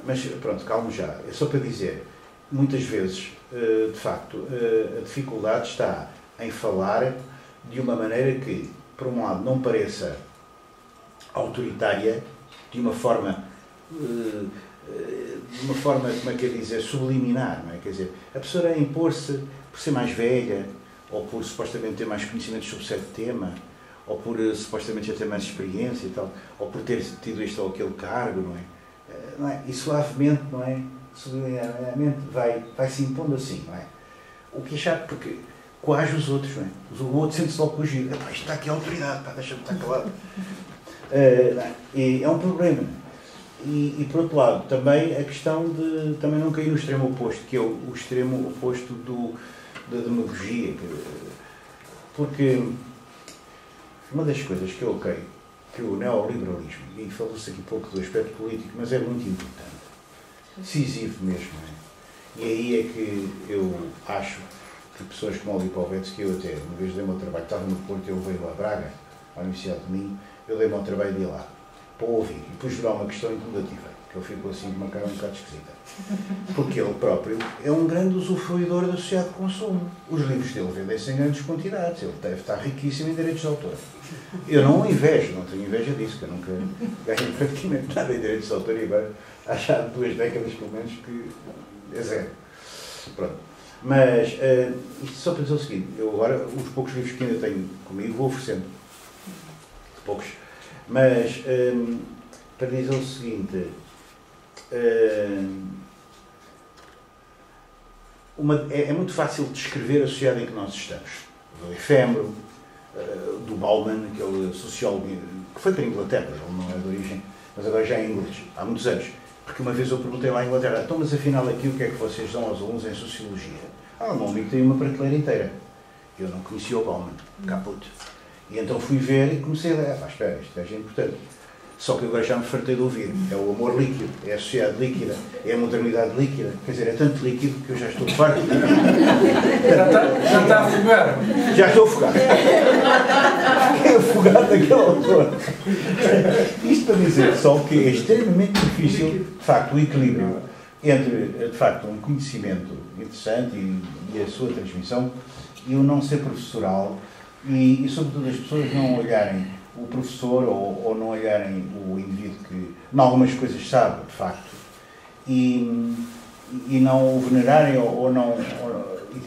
Mas pronto, calmo já. É só para dizer, muitas vezes, de facto, a dificuldade está em falar de uma maneira que, por um lado, não pareça autoritária, de uma forma, como é que é dizer, subliminar, não é? Quer dizer, a pessoa a impor-se por ser mais velha, ou por supostamente ter mais conhecimentos sobre certo tema, ou por supostamente já ter mais experiência e tal, ou por ter tido este ou aquele cargo, não é? Não é? E suavemente, não é? Suavemente vai se impondo assim, não é? O que é chato, porque coage os outros, não é? O outro sente-se logo coagido. Isto está aqui a autoridade, deixa-me estar calado. É um problema. E por outro lado, também a questão de também não cair no extremo oposto, que é o extremo oposto da demagogia. Porque uma das coisas que eu creio que o neoliberalismo, e falou-se aqui pouco do aspecto político, mas é muito importante, decisivo mesmo, é? E aí é que eu acho que pessoas como o Lipovetsky, eu até, uma vez dei-me ao trabalho, estava no Porto, eu veio lá a Braga, à Universidade de Minho, eu dei-me ao trabalho de ir lá, para ouvir, e depois gerar uma questão incomodativa, que ele ficou assim com uma cara um bocado esquisita. Porque ele próprio é um grande usufruidor da sociedade de consumo. Os livros dele vendem-se em grandes quantidades, ele deve estar riquíssimo em direitos de autor. Eu não o invejo, não tenho inveja disso, que eu nunca ganhei praticamente nada em direitos de autor e agora há já 2 décadas pelo menos que é zero. Pronto. Mas isto só para dizer o seguinte, eu agora os poucos livros que ainda tenho comigo vou oferecendo. Poucos. Mas para dizer o seguinte, é muito fácil descrever a sociedade em que nós estamos. Do efêmero, do Bauman, aquele sociólogo que foi para a Inglaterra, ele não é de origem, mas agora já é inglês, há muitos anos. Porque uma vez eu perguntei lá em Inglaterra, então, mas afinal aqui o que é que vocês dão aos alunos em Sociologia? O meu amigo tem uma prateleira inteira. Eu não conhecia o Bauman, caput. E então fui ver e comecei a ler, espera, isto é importante. Só que agora já me fartei de ouvir. É o amor líquido, é a sociedade líquida, é a modernidade líquida. Quer dizer, é tanto líquido que eu já estou farto. Já está a afogar? Já estou afogado. Fiquei afogado naquela altura. Isto para dizer só que é extremamente difícil, de facto, o equilíbrio entre, de facto, um conhecimento interessante e a sua transmissão e o não ser professoral e sobretudo, as pessoas não olharem o professor ou não olharem o indivíduo que, em algumas coisas, sabe, de facto, e não o venerarem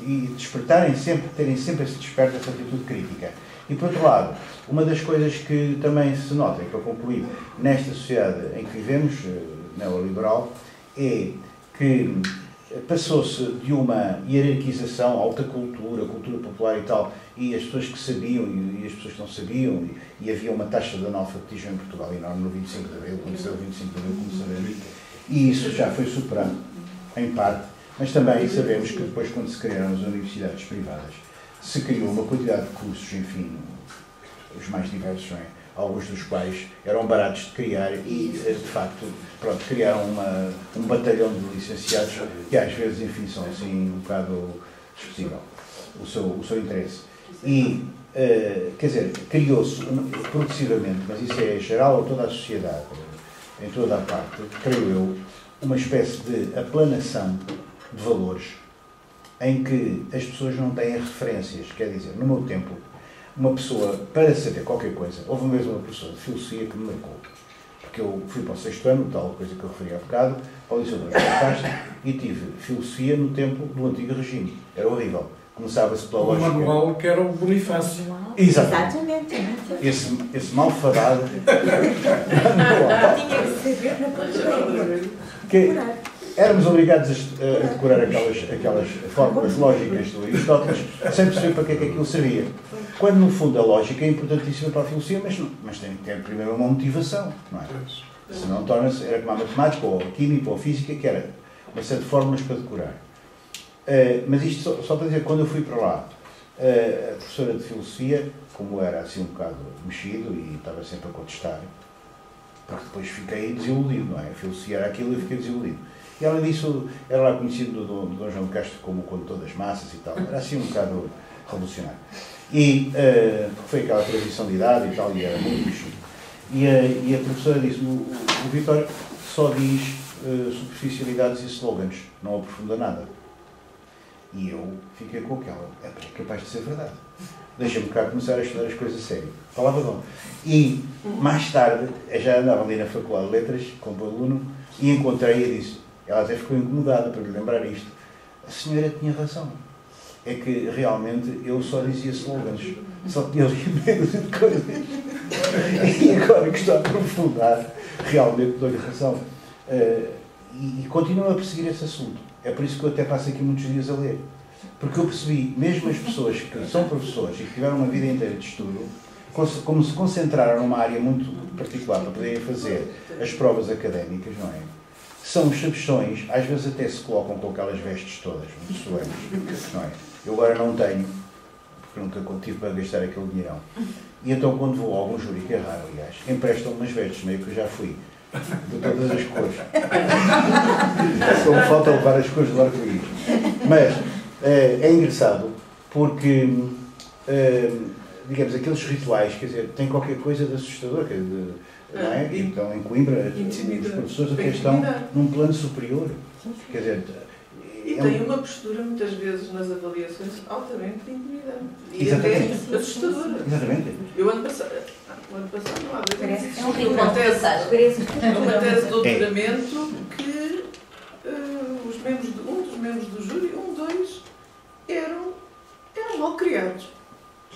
e despertarem sempre, terem sempre esse desperto, essa atitude crítica. E, por outro lado, uma das coisas que também se nota, e para concluir, nesta sociedade em que vivemos, neoliberal, é que passou-se de uma hierarquização, alta cultura, cultura popular e tal, e as pessoas que sabiam e as pessoas que não sabiam, e havia uma taxa de analfabetismo em Portugal enorme no 25 de Abril, quando saiu o 25 de Abril, começou a ver, e isso já foi superado, em parte, mas também sabemos que depois, quando se criaram as universidades privadas, se criou uma quantidade de cursos, enfim, os mais diversos, não é? Alguns dos quais eram baratos de criar e, de facto, pronto, criaram um batalhão de licenciados que às vezes, enfim, são assim um bocado discutível o seu interesse. E, quer dizer, criou-se progressivamente, mas isso é geral a toda a sociedade, em toda a parte, creio eu, uma espécie de aplanação de valores em que as pessoas não têm referências. Quer dizer, no meu tempo, uma pessoa, para saber qualquer coisa, houve mesmo uma professora de filosofia que me marcou. Porque eu fui para o 6º ano, tal coisa que eu referi há bocado, para o Liceu de Castro, e tive filosofia no tempo do antigo regime. Era horrível. Começava-se pela lógica... O manual que era o Bonifácio. Exatamente. Esse malfadado... Tinha que saber na prateleira. Éramos obrigados a decorar aquelas fórmulas lógicas do Aristóteles sem perceber para que é que aquilo servia. Quando, no fundo, a lógica é importantíssima para a filosofia, mas tem que ter primeiro uma motivação, não é? Senão torna-se, era como a matemática, ou a química, ou a física, que era uma série de fórmulas para decorar. Mas isto só para dizer, quando eu fui para lá, a professora de filosofia, como era assim um bocado mexido e estava sempre a contestar, porque depois fiquei desiludido, não é? A filosofia era aquilo e eu fiquei desiludido. E além disso, era lá conhecido do Dom João de Castro como o condutor das massas e tal. Era assim um bocado revolucionário. E foi aquela transição de idade e tal, e era muito mexido. E a professora disse-me, o Vítor, só diz superficialidades e slogans, não aprofunda nada. E eu fiquei com aquela, é capaz de ser verdade. Deixa-me cá começar a estudar as coisas a sério. Palavra de honra. E, mais tarde, eu já andava ali na Faculdade de Letras, como aluno, e encontrei e disse, ela até ficou incomodada para lhe lembrar isto, a senhora tinha razão. É que, realmente, eu só dizia slogans. Só tinha ali medo de coisas. E agora que estou a aprofundar, realmente dou-lhe razão. E continuo a perseguir esse assunto. É por isso que eu até passo aqui muitos dias a ler. Porque eu percebi, mesmo as pessoas que são professores e que tiveram uma vida inteira de estudo, como se concentraram numa área muito particular para poderem fazer as provas académicas, não é? São os sabichões, às vezes até se colocam com aquelas vestes todas, muito solenes, não é? Eu agora não tenho, porque nunca tive para gastar aquele dinheirão. E então, quando vou a algum júri, que é raro, aliás, emprestam umas vestes, meio que eu já fui, de todas as cores. Só me falta levar as cores do arco-íris. Mas é engraçado, porque, digamos, aqueles rituais, quer dizer, têm qualquer coisa de assustador, quer dizer, não é? Então, em Coimbra, os professores até estão num plano superior. Quer dizer, e tem uma postura, muitas vezes, nas avaliações, altamente intimidante. E exatamente. até assustadora. Exatamente. Eu, ano passado não há Parece que é um uma tese de doutoramento que um dos membros do júri, dois, eram mal criados.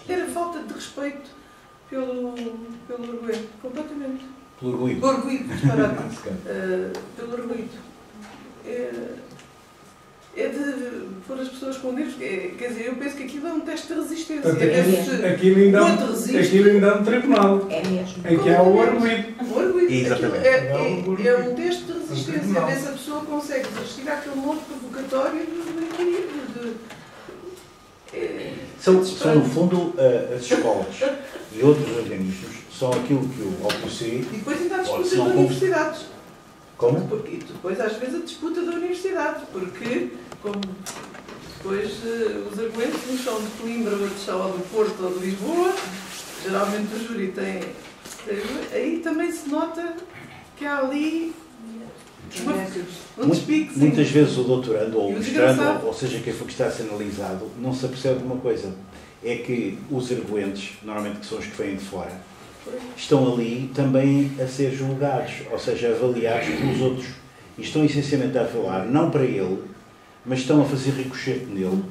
Era falta de respeito pelo arguento, completamente. Pelo orgulho. Orgulho, disparado. Pelo orgulho. É de pôr as pessoas com nervos. Quer dizer, eu penso que aquilo é um teste de resistência. Aquilo ainda é um tribunal. É mesmo. Em que há o arguido. O arguido. Exatamente. É um teste de resistência. Ver se a pessoa consegue resistir àquele modo provocatório São, no fundo, as escolas e outros organismos são aquilo que o OPC... E depois ainda há disputas de universidades. Como? Porque depois, às vezes, a disputa da universidade, porque, como depois os argumentos, uns são de Coimbra, outros são do Porto ou de Lisboa, geralmente o júri tem... Aí também se nota que há ali um despique. Muitas vezes o doutorando ou o mestrando, ou seja, quem for que está a ser analisado, não se apercebe de uma coisa. É que os arguentes, normalmente que são os que vêm de fora, estão ali também a ser julgados, ou seja, avaliados pelos outros. E estão essencialmente a falar, não para ele, mas estão a fazer ricochete nele,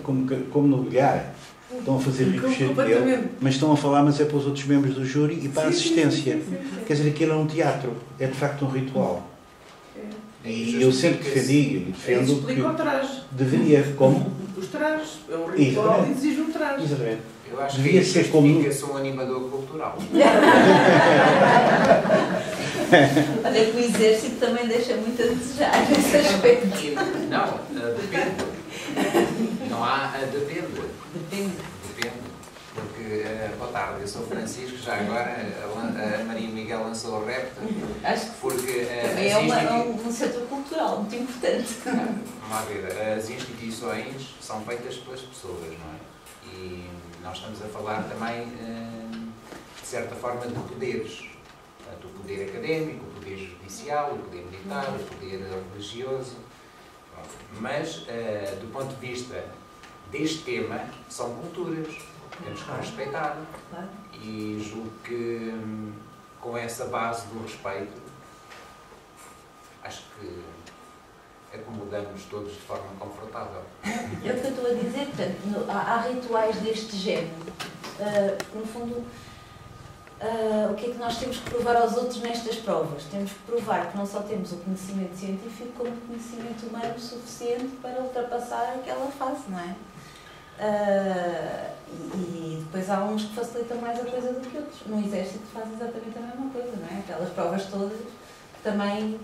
como no bilhar. Estão a fazer ricochete nele, mas estão a falar, mas é para os outros membros do júri e para a assistência. Quer dizer, aquilo é um teatro, é de facto um ritual. E eu sempre defendi e defendo que deveria, como? Os trajes, é um ritual e exige um traje. Exatamente. Eu acho devia que ser como... um animador cultural. Olha que o exército também deixa muito a desejar nesse aspecto. Não, depende. Não há depende. Depende. Porque, boa tarde, eu sou Francisco, já agora a Maria Miguel lançou o repto. Acho que porque também é um setor cultural muito importante. Vamos lá ver, as instituições são feitas pelas pessoas, não é? E nós estamos a falar também, de certa forma, de poderes. Portanto, o poder académico, o poder judicial, o poder militar, o poder religioso. Mas, do ponto de vista deste tema, são culturas. Temos que respeitar. E julgo que, com essa base do respeito, acho que acomodamos todos de forma confortável. É o que eu estou a dizer, portanto, há rituais deste género. No fundo, o que é que nós temos que provar aos outros nestas provas? Temos que provar que não só temos o conhecimento científico, como o conhecimento humano suficiente para ultrapassar aquela fase, não é? E depois há uns que facilitam mais a coisa do que outros. No exército faz exatamente a mesma coisa, não é? Aquelas provas todas que também...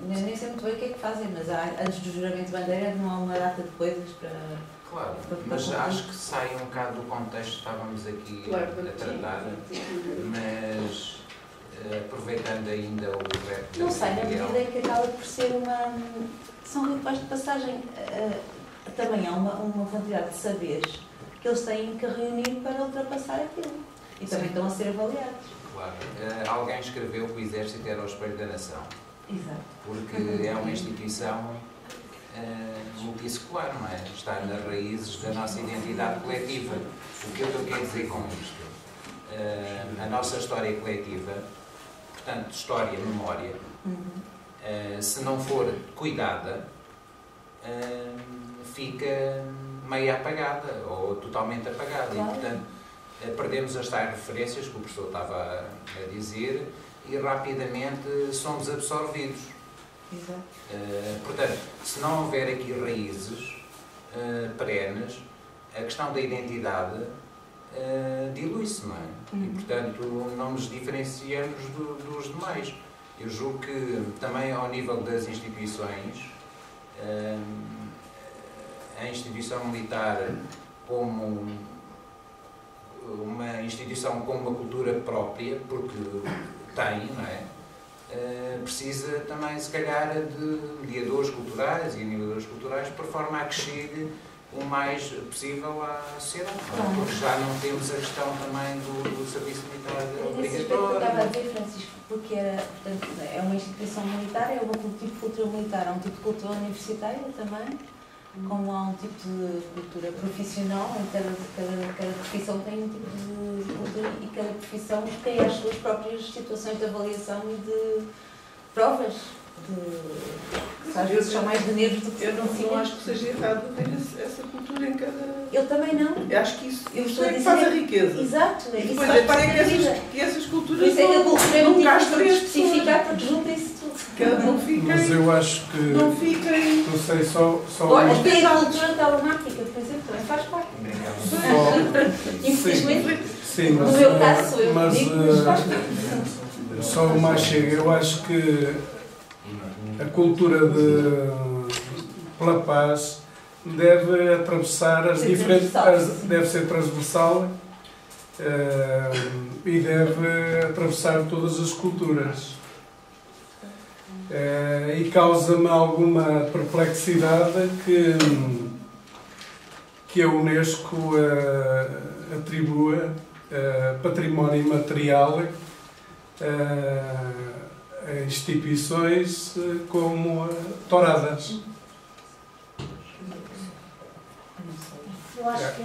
nem sei muito bem o que é que fazem, mas antes do juramento de bandeira não há uma data de coisas para... Claro, mas acho que sai um bocado do contexto que estávamos aqui a tratar, mas aproveitando ainda o repto... Não sei, na medida em que acaba por ser uma... São rituais de passagem. Também há uma quantidade de saberes que eles têm que reunir para ultrapassar aquilo. E também estão a ser avaliados. Claro. Alguém escreveu que o Exército era o espelho da nação. Exato. Porque é uma instituição multissecular, não é? Está nas raízes da nossa identidade coletiva. O que é que eu quero dizer com isto? A nossa história coletiva, portanto, história, memória, se não for cuidada, fica meio apagada ou totalmente apagada. Claro. E, portanto, perdemos as tais referências que o professor estava a dizer e rapidamente somos absorvidos. Exato. Portanto, se não houver aqui raízes perenes, a questão da identidade dilui-se, não é? E, portanto, não nos diferenciamos dos demais. Eu julgo que também ao nível das instituições, a instituição militar como uma instituição com uma cultura própria, porque tem, não é? Precisa também, se calhar, de mediadores culturais e animadores culturais, por forma a que chegue o mais possível à sociedade, Claro. porque já não temos a questão também do serviço militar Nesse aspecto que eu estava a obrigatório. dizer, Francisco, porque portanto, é uma instituição militar, é um tipo de cultura militar, há um tipo de cultura universitária também, como há um tipo de cultura profissional, em cada profissão tem um tipo de cultura e cada profissão tem as suas próprias situações de avaliação e de provas, que às vezes são mais de nervos do que Eu não acho que seja errado ter essa cultura em cada... Eu também não. Eu acho que isso Eu é estou a que dizer- faz a riqueza. Exato, E isso depois faz reparem parte da vida. que essas Por culturas isso é que a cultura é muito nunca as difícil de três especificar, porque junta-se tudo. Mas eu acho que, Não fiquem... não sei, só Olha, uma- tem a cultura telemática, por exemplo, também faz parte. Infelizmente, sim, no mas, meu caso, sou eu mas, que digo, mas faz parte. só uma chega. Eu acho que a cultura pela paz deve atravessar as Ser diferentes... transversal, sim. deve ser transversal e deve atravessar todas as culturas. E causa-me alguma perplexidade que a Unesco atribua património imaterial a instituições como touradas. Eu acho que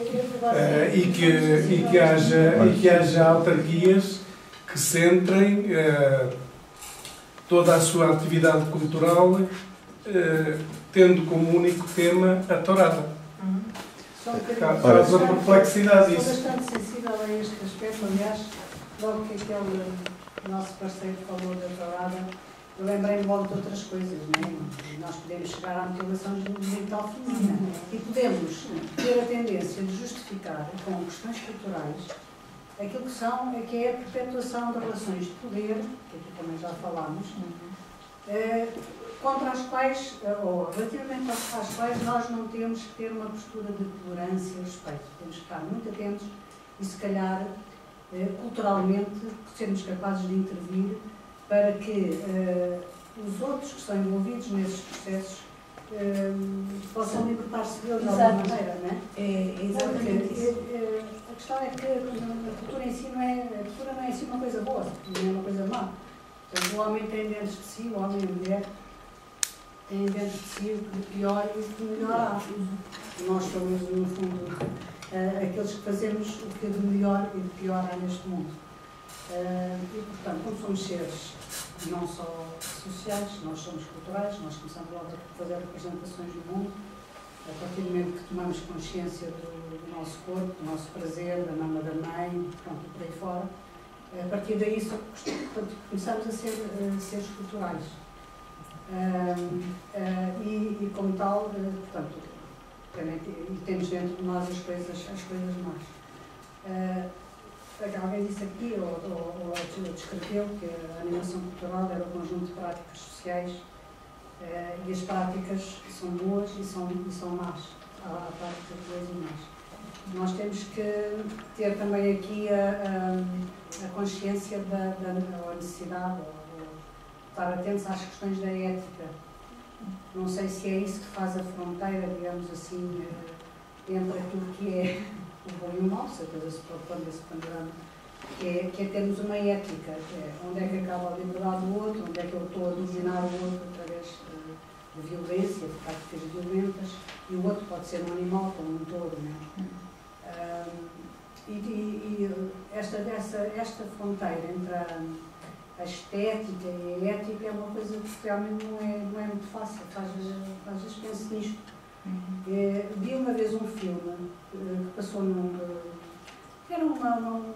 E que haja autarquias que centrem toda a sua atividade cultural tendo como único tema a tourada. Causa perplexidade Sou isso. bastante sensível a este aspecto, aliás, logo que aquele nosso parceiro falou da tourada, eu lembrei-me logo de outras coisas, não é? Nós podemos chegar à mutilação genital feminina e podemos ter a tendência de justificar com questões culturais aquilo que é a perpetuação de relações de poder, que aqui também já falámos, contra as quais, ou relativamente às quais nós não temos que ter uma postura de tolerância e respeito. Temos que estar muito atentos e, se calhar, culturalmente, sermos capazes de intervir para que os outros que estão envolvidos nesses processos possam libertar-se deles de alguma maneira, não é? É exatamente isso. Porque a questão é que a cultura em si não é em si uma coisa boa, não é uma coisa má. Portanto, o homem tem dentro de si, o homem e a mulher têm dentro de si o que pior e o que melhor há. Nós somos, no fundo, aqueles que fazemos o que de melhor e de pior há neste mundo. E, portanto, como somos seres não só sociais, nós somos culturais, nós começamos logo a fazer representações do mundo, a partir do momento que tomamos consciência do nosso corpo, do nosso prazer, da mama da mãe, pronto, e por aí fora, a partir daí começamos a ser seres culturais. E como tal, portanto, também temos dentro de nós as coisas más. Alguém disse aqui, ou descreveu, que a animação cultural era o conjunto de práticas sociais e as práticas são boas e são más. Há práticas boas e más. Nós temos que ter também aqui a consciência da necessidade, ou estar atentos às questões da ética. Não sei se é isso que faz a fronteira, digamos assim, entre aquilo que é o bom e o mau, se a coisa se pode pôr nesse panorama que é termos uma ética, que é onde é que acaba a liberdade do outro, onde é que eu estou a dominar o outro através de violência, de práticas violentas, e o outro pode ser um animal como um touro, não é? Esta fronteira entre a estética e a ética é uma coisa que realmente não é muito fácil, às vezes penso nisto. Vi uma vez um filme que passou era um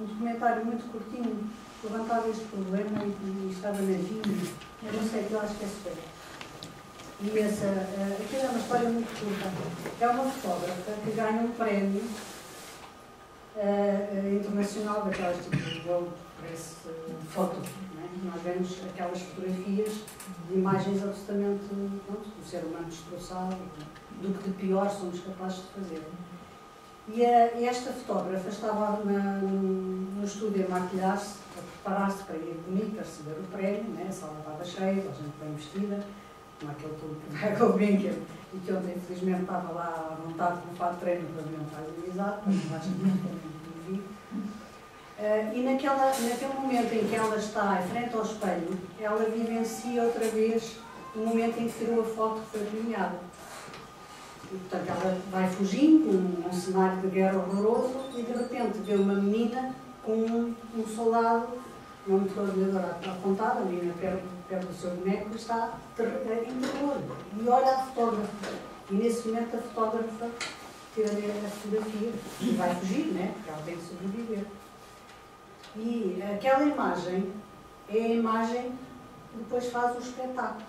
documentário muito curtinho, que levantava este problema e estava na Vinha, eu não sei, eu acho que é super. E aquilo é uma história muito curta. É uma fotógrafa que ganha um prémio internacional daquelas tipo de World Press Photo. Nós vemos aquelas fotografias de imagens absolutamente do ser humano destroçado, do que de pior somos capazes de fazer. E esta fotógrafa estava no estúdio a maquilhar-se, a preparar-se para ir bonita, a receber o prémio, né? A sala estava cheia, a gente bem vestida, com aquele público que vai ao Winker, e que ontem infelizmente estava lá à vontade com o fato de treino para não estar organizado, mas não acho que não vi. E naquele momento em que ela está em frente ao espelho, ela vivencia outra vez o momento em que tirou a foto que foi premiada. E, portanto, ela vai fugindo num cenário de guerra horroroso e de repente vê uma menina com um soldado, uma metralhadora apontada, a menina perto do seu boneco, está em terror. E olha a fotógrafa. E nesse momento a fotógrafa tira-lhe a fotografia e vai fugir, né? Porque ela tem que sobreviver. E aquela imagem é a imagem que depois faz o espetáculo.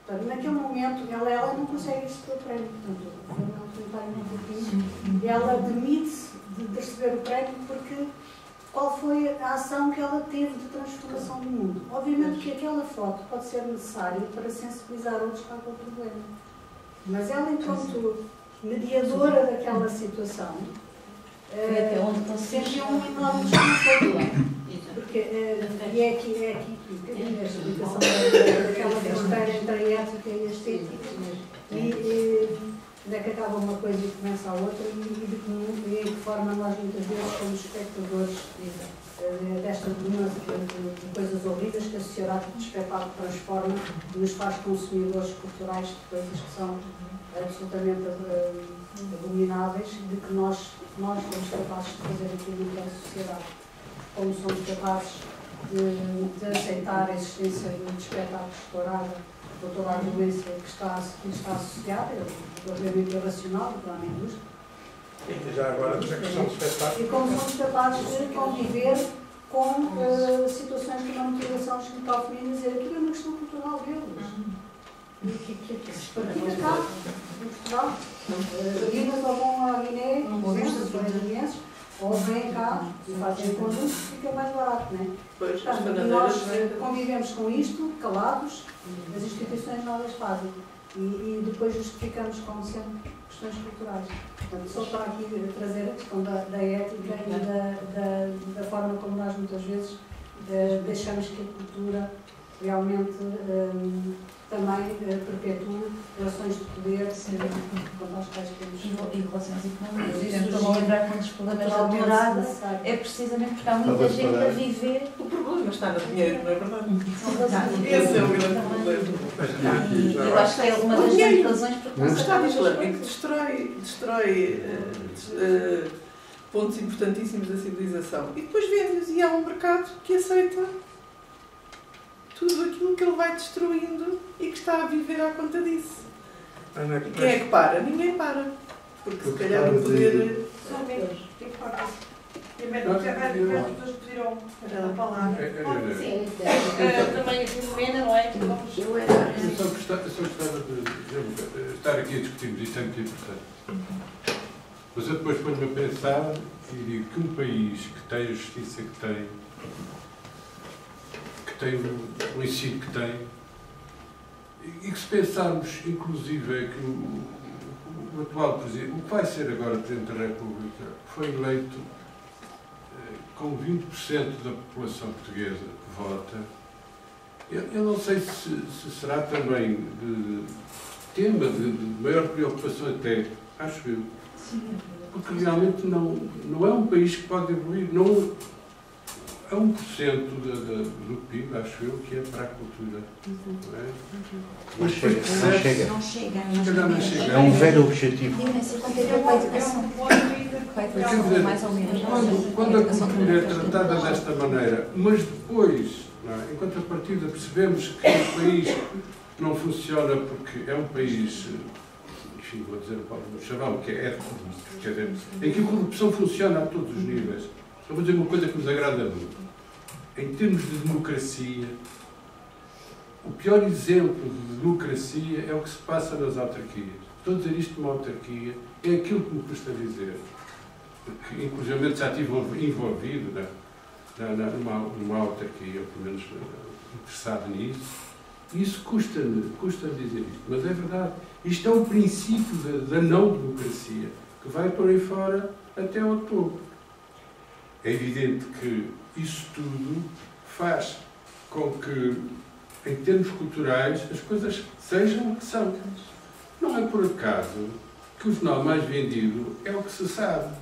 Portanto, naquele momento, ela não consegue receber o prémio. Portanto, foi um comentário muito pouquinho. E ela demite-se de receber o prémio porque qual foi a ação que ela teve de transformação do mundo. Obviamente que aquela foto pode ser necessária para sensibilizar outros para aquele problema. Mas ela, enquanto mediadora daquela situação, sentiu um enorme desconforto. Porque é aqui a explicação daquela fronteira entre a ética e a estética. E onde é que acaba uma coisa e começa a outra, e de que forma nós muitas vezes somos espectadores desta de coisas horríveis que a sociedade de espetáculo transforma e nos faz consumidores culturais de coisas que são absolutamente abomináveis, de que nós somos capazes de fazer aquilo que é a sociedade. Como somos capazes de aceitar a existência de espetáculos explorados por toda a violência que está associada, obviamente irracional, pela indústria. E já agora, a questão do espetáculo. E como somos capazes de conviver com situações de uma motivação espiritual feminina, dizer aquilo é uma questão cultural deles. Que se pratica cá, em Portugal. Guinas ou vão à Guiné, ou vêm cá e fazem conjunto, fica mais barato, não é? Pois, portanto, nós convivemos com isto, calados, as instituições nada as fazem. E depois justificamos, como sempre, questões culturais. Portanto, só para aqui trazer a questão da ética e da forma como nós muitas vezes deixamos que a cultura realmente também perpetua relações de poder quando nós temos e relações económicas. Estou a lembrar que um dos problemas da morada é precisamente porque há muita gente a viver. O problema está no dinheiro, não é verdade? Esse é o grande problema. E eu acho que é uma das grandes razões porque o Estado Islâmico destrói pontos importantíssimos da civilização e depois vende-os, e há um mercado que aceita tudo aquilo que ele vai destruindo e que está a viver à conta disso. E quem é que para? Ninguém para. Porque se calhar o poder... São menos. As pessoas pediram a palavra. Sim, também a Filomena, não é? Eu só gostava de estar aqui a discutirmos, isto é muito importante. Mas eu depois ponho-me a pensar e digo que um país que tem a justiça que tem o ensino que tem, e que se pensarmos, inclusive, que o atual Presidente, o que vai ser agora Presidente da República, foi eleito com 20% da população portuguesa que vota. Eu não sei se será também tema de maior preocupação até, acho eu, porque realmente não é um país que pode evoluir. Não, é 1% do PIB, acho eu, que é para a cultura. Não é? Não chega. Não chega. Não chega. É um velho objetivo. Mais ou menos. Quando a cultura é tratada desta maneira, mas depois, não é? Enquanto a partida percebemos que o país não funciona porque é um país, enfim, vou dizer o chavão, que é de corrupção, quer dizer, em que a corrupção funciona a todos os níveis. Só vou dizer uma coisa que nos agrada muito. Em termos de democracia, o pior exemplo de democracia é o que se passa nas autarquias. Estou a dizer isto numa autarquia, é aquilo que me custa dizer. Porque, inclusive, já estive envolvido numa autarquia, ou pelo menos interessado nisso. E isso custa-me dizer isto, mas é verdade. Isto é o princípio da não-democracia, que vai por aí fora até ao topo. É evidente que isso tudo faz com que, em termos culturais, as coisas sejam o que são. Não é por acaso que o jornal mais vendido é o que se sabe.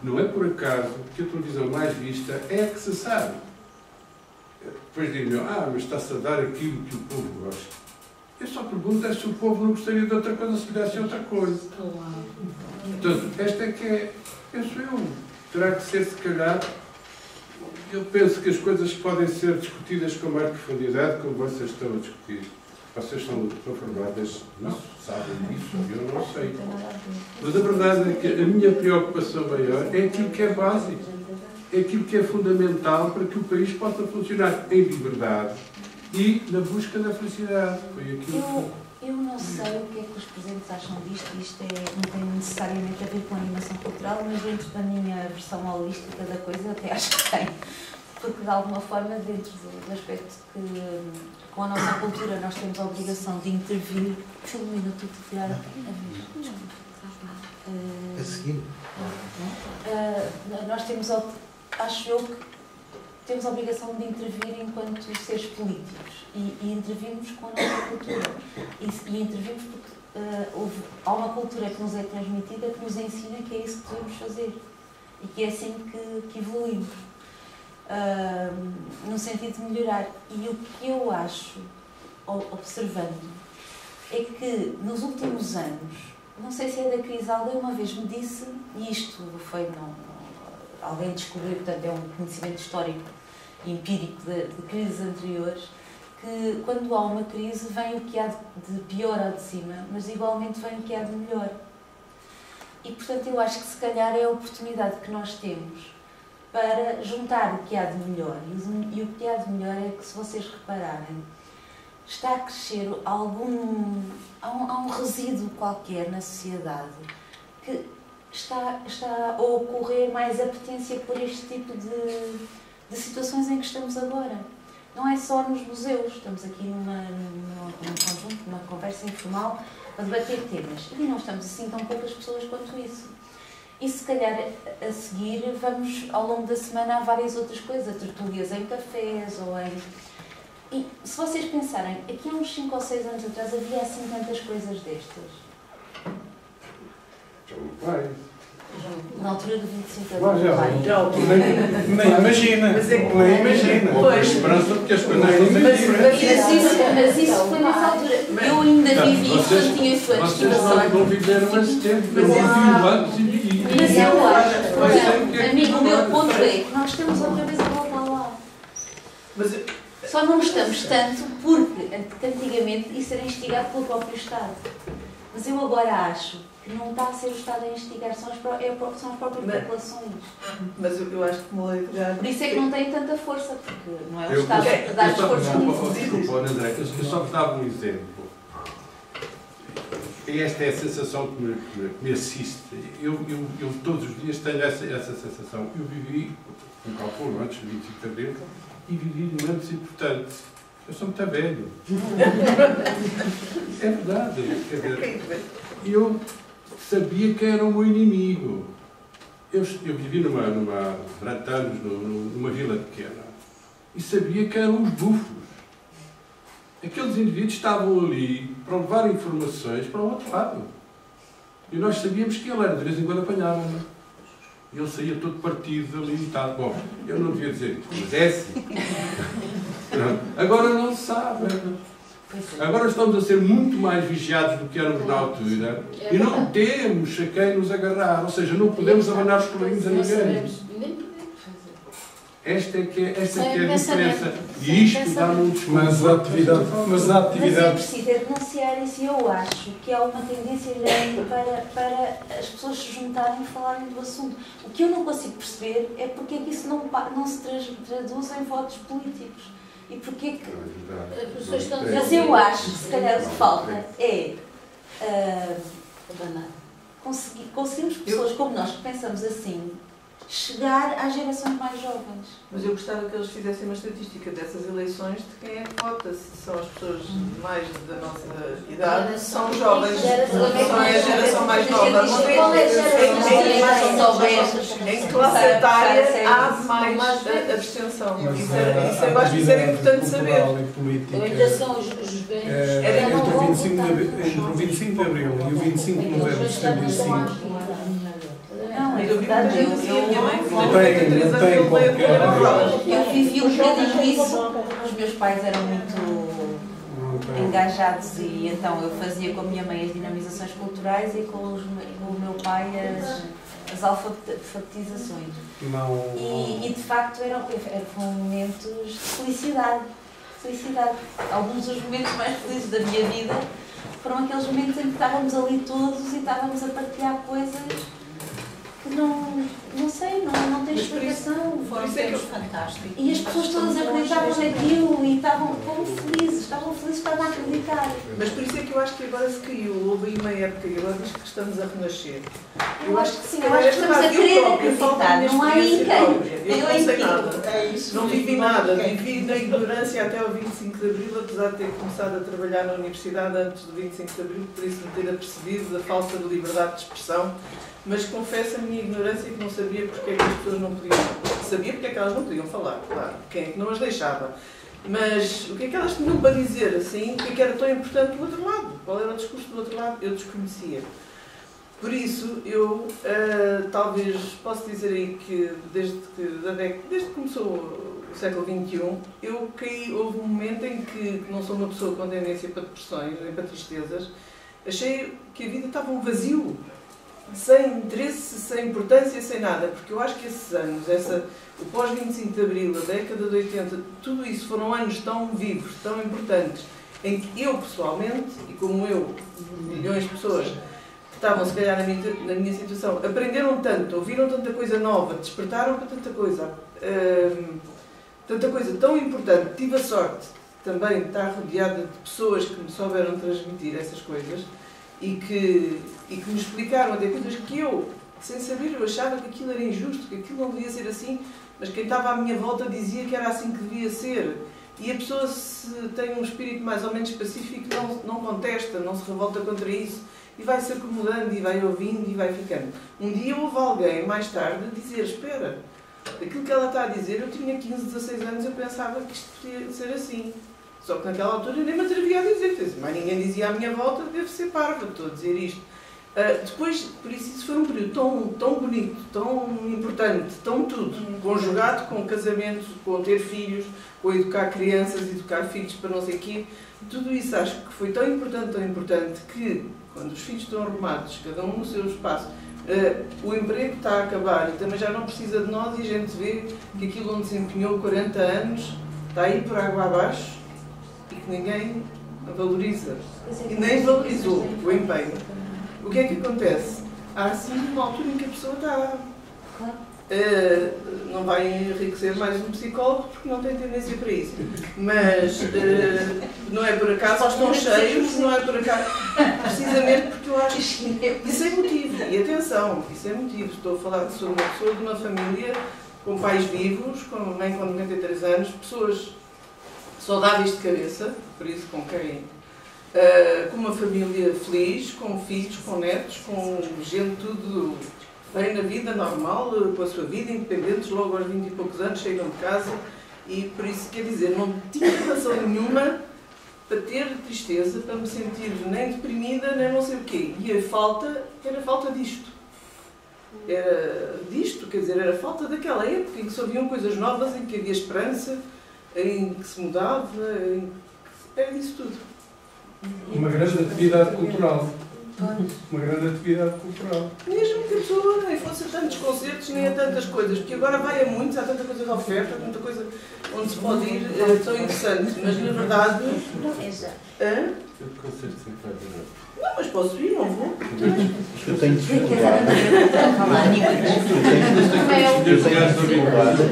Não é por acaso que a televisão mais vista é a que se sabe. Depois dizem-me, mas está-se a dar aquilo que o povo gosta. Eu só pergunto se o povo não gostaria de outra coisa se lhe desse outra coisa. Portanto, esta é que é, penso eu, terá que ser, se calhar, eu penso que as coisas podem ser discutidas com mais profundidade, como vocês estão a discutir. Vocês são formadas nisso, sabem disso, eu não sei. Mas a verdade é que a minha preocupação maior é aquilo que é básico, é aquilo que é fundamental para que o país possa funcionar em liberdade e na busca da felicidade. Foi aquilo Eu não sei o que é que os presentes acham disto. Isto não tem necessariamente a ver com a animação cultural, mas dentro da minha versão holística da coisa, eu até acho que tem. Porque, de alguma forma, dentro do aspecto que, com a nossa cultura, nós temos a obrigação de intervir. Deixa-me um minuto de tirar a vez. A seguir. Nós temos, acho eu, que temos a obrigação de intervir enquanto seres políticos e intervimos com a nossa cultura. E intervimos porque há uma cultura que nos é transmitida que nos ensina que é isso que devemos fazer e que é assim que evoluímos. No sentido de melhorar. E o que eu acho, observando, é que nos últimos anos, não sei se é da Crisalda, uma vez me disse, e isto foi, alguém descobriu, portanto é um conhecimento histórico, empírico de crises anteriores, que quando há uma crise vem o que há de pior ao de cima, mas igualmente vem o que há de melhor. E portanto eu acho que se calhar é a oportunidade que nós temos para juntar o que há de melhor. E o que há de melhor é que, se vocês repararem, está a crescer há um resíduo qualquer na sociedade que está a ocorrer mais apetência por este tipo de situações em que estamos agora. Não é só nos museus, estamos aqui num conjunto, numa conversa informal, a debater temas. E não estamos assim tão poucas pessoas quanto isso. E se calhar a seguir vamos, ao longo da semana, a várias outras coisas, tertúlias em cafés ou em... E se vocês pensarem, aqui há uns 5 ou 6 anos atrás havia assim tantas coisas destas. Na altura do 25 de abril. Nem imagina. Nem imagina. Pois. esperança porque as coisas Mas isso foi nessa altura. Eu ainda vivi quando tinha a sua Vocês estimação. não viveram esse tempo. Eu ouvi antes e... Mas eu acho, amigo, o meu ponto é que nós estamos outra vez a voltar lá. Só não estamos tanto porque antigamente isso era instigado pelo próprio Estado. Mas eu agora acho que não está a ser o Estado a instigar, são as próprias populações. Mas eu acho que uma lei Por isso é que não tem tanta força, porque não é o Estado que dá esforço nisso. Desculpa, André, eu só vos dava um exemplo. E esta é a sensação que me assiste. Eu todos os dias tenho essa sensação. Eu vivi, com calculo, antes de 25 de abril, e vivi momentos importantes. Eu sou muito velho. É verdade. Quer dizer, eu sabia que era o meu inimigo. Eu vivi durante anos numa vila pequena e sabia que eram os bufos. Aqueles indivíduos estavam ali para levar informações para o outro lado. E nós sabíamos que ele era, de vez em quando apanhava-me. Ele saía todo partido ali e tal. Bom, eu não devia dizer isto, mas é assim. Agora não se sabe. Agora estamos a ser muito mais vigiados do que éramos na altura e não temos a quem nos agarrar, ou seja, não podemos abanar os colarinhos a ninguém. Esta é que é a diferença. E isto dá-me um desconto. Mas a atividade... Mas é preciso denunciar isso, e eu acho que há uma tendência grande para as pessoas se juntarem e falarem do assunto. O que eu não consigo perceber é porque é que isso não se traduz em votos políticos. E porquê que... Mas eu acho que se calhar o que falta é conseguirmos pessoas como nós que pensamos assim chegar às gerações mais jovens. Mas eu gostava que eles fizessem uma estatística dessas eleições de quem é que vota, se são as pessoas mais da nossa idade, se são os jovens, são a geração mais nova. Qual é a geração mais em classe etária há mais abstenção. Isso eu acho que isso era importante saber. Ainda são os bens. Entre o 25 de Abril e o 25 de Novembro de 75, não, é verdade, eu vivi um bocadinho isso. Os meus pais eram muito engajados e então eu fazia com a minha mãe as dinamizações culturais e com o meu pai as alfabetizações. E de facto foram momentos de felicidade. Alguns dos momentos mais felizes da minha vida foram aqueles momentos em que estávamos ali todos e estávamos a partilhar coisas que não sei, não tem explicação. Foram tempos fantásticos. E as pessoas todas acreditavam naquilo e estavam como felizes, estavam a acreditar. Mas por isso é que eu acho que agora se caiu, houve aí uma época e agora que estamos a renascer. Eu acho que sim, eu acho que estamos a querer acreditar, não há ninguém. Eu não sei nada, não vivi nada, vivi na ignorância até ao 25 de Abril, apesar de ter começado a trabalhar na universidade antes do 25 de Abril, por isso me ter apercebido da falta de liberdade de expressão. Mas confesso a minha ignorância que não sabia porque é que as pessoas não podiam... Sabia porque é que elas não podiam falar, claro. Quem é que não as deixava? Mas o que é que elas tinham para dizer, assim? O que é que era tão importante do outro lado? Qual era o discurso do outro lado? Eu desconhecia. Por isso, eu talvez posso dizer aí que desde que começou o século XXI, eu caí, houve um momento em que não sou uma pessoa com tendência para depressões, nem para tristezas, achei que a vida estava um vazio. Sem interesse, sem importância, sem nada, porque eu acho que esses anos, o pós-25 de Abril, a década de 80, tudo isso foram anos tão vivos, tão importantes, em que eu pessoalmente, e como eu, milhões de pessoas que estavam se calhar na minha situação, aprenderam tanto, ouviram tanta coisa nova, despertaram para tanta coisa tão importante. Tive a sorte também de estar rodeada de pessoas que me souberam transmitir essas coisas, e que me explicaram até coisas que eu, sem saber, eu achava que aquilo era injusto, que aquilo não devia ser assim, mas quem estava à minha volta dizia que era assim que devia ser. E a pessoa, se tem um espírito mais ou menos pacífico, não contesta, não se revolta contra isso, e vai se acomodando, e vai ouvindo, e vai ficando. Um dia houve alguém, mais tarde, a dizer, espera, aquilo que ela está a dizer, eu tinha 15, 16 anos, eu pensava que isto podia ser assim. Só que naquela altura eu nem me atrevia a dizer, mas ninguém dizia à minha volta, deve ser parva, estou a dizer isto. Depois, por isso foi um período tão bonito, tão importante, tão tudo, conjugado com casamento, com ter filhos, com educar crianças, educar filhos para não sei o quê. Tudo isso acho que foi tão importante que, quando os filhos estão arrumados, cada um no seu espaço, o emprego está a acabar e também já não precisa de nós, e a gente vê que aquilo onde se empenhou 40 anos está aí por água abaixo, e que ninguém valoriza. E nem valorizou o empenho. O que é que acontece? Há assim uma altura em que a pessoa está... não vai enriquecer mais um psicólogo porque não tem tendência para isso. Mas não é por acaso que estão cheios, não é por acaso... Precisamente porque eu acho que isso é motivo. E atenção, isso é motivo. Estou a falar sobre uma pessoa de uma família com pais vivos, com uma mãe com 93 anos, pessoas saudáveis de cabeça, por isso com quem, com uma família feliz, com filhos, com netos, com gente tudo bem na vida, normal, com a sua vida, independentes, logo aos 20 e poucos anos chegam de casa, e por isso, quer dizer, não tinha relação nenhuma para ter tristeza, para me sentir nem deprimida, nem não sei o quê. E a falta era falta disto. Era disto, quer dizer, era falta daquela época em que se ouviam coisas novas, em que havia esperança, em que se mudava, era disso tudo. Uma grande atividade cultural. Uma grande atividade cultural. Mesmo que a pessoa nem fosse a tantos concertos, nem a tantas coisas, porque agora vai a muitos, há tanta coisa de oferta, há tanta coisa onde se pode ir, tão interessante, mas na verdade... Hã? Não, mas posso ir, não vou. Eu tenho dificuldade. Tenho dificuldade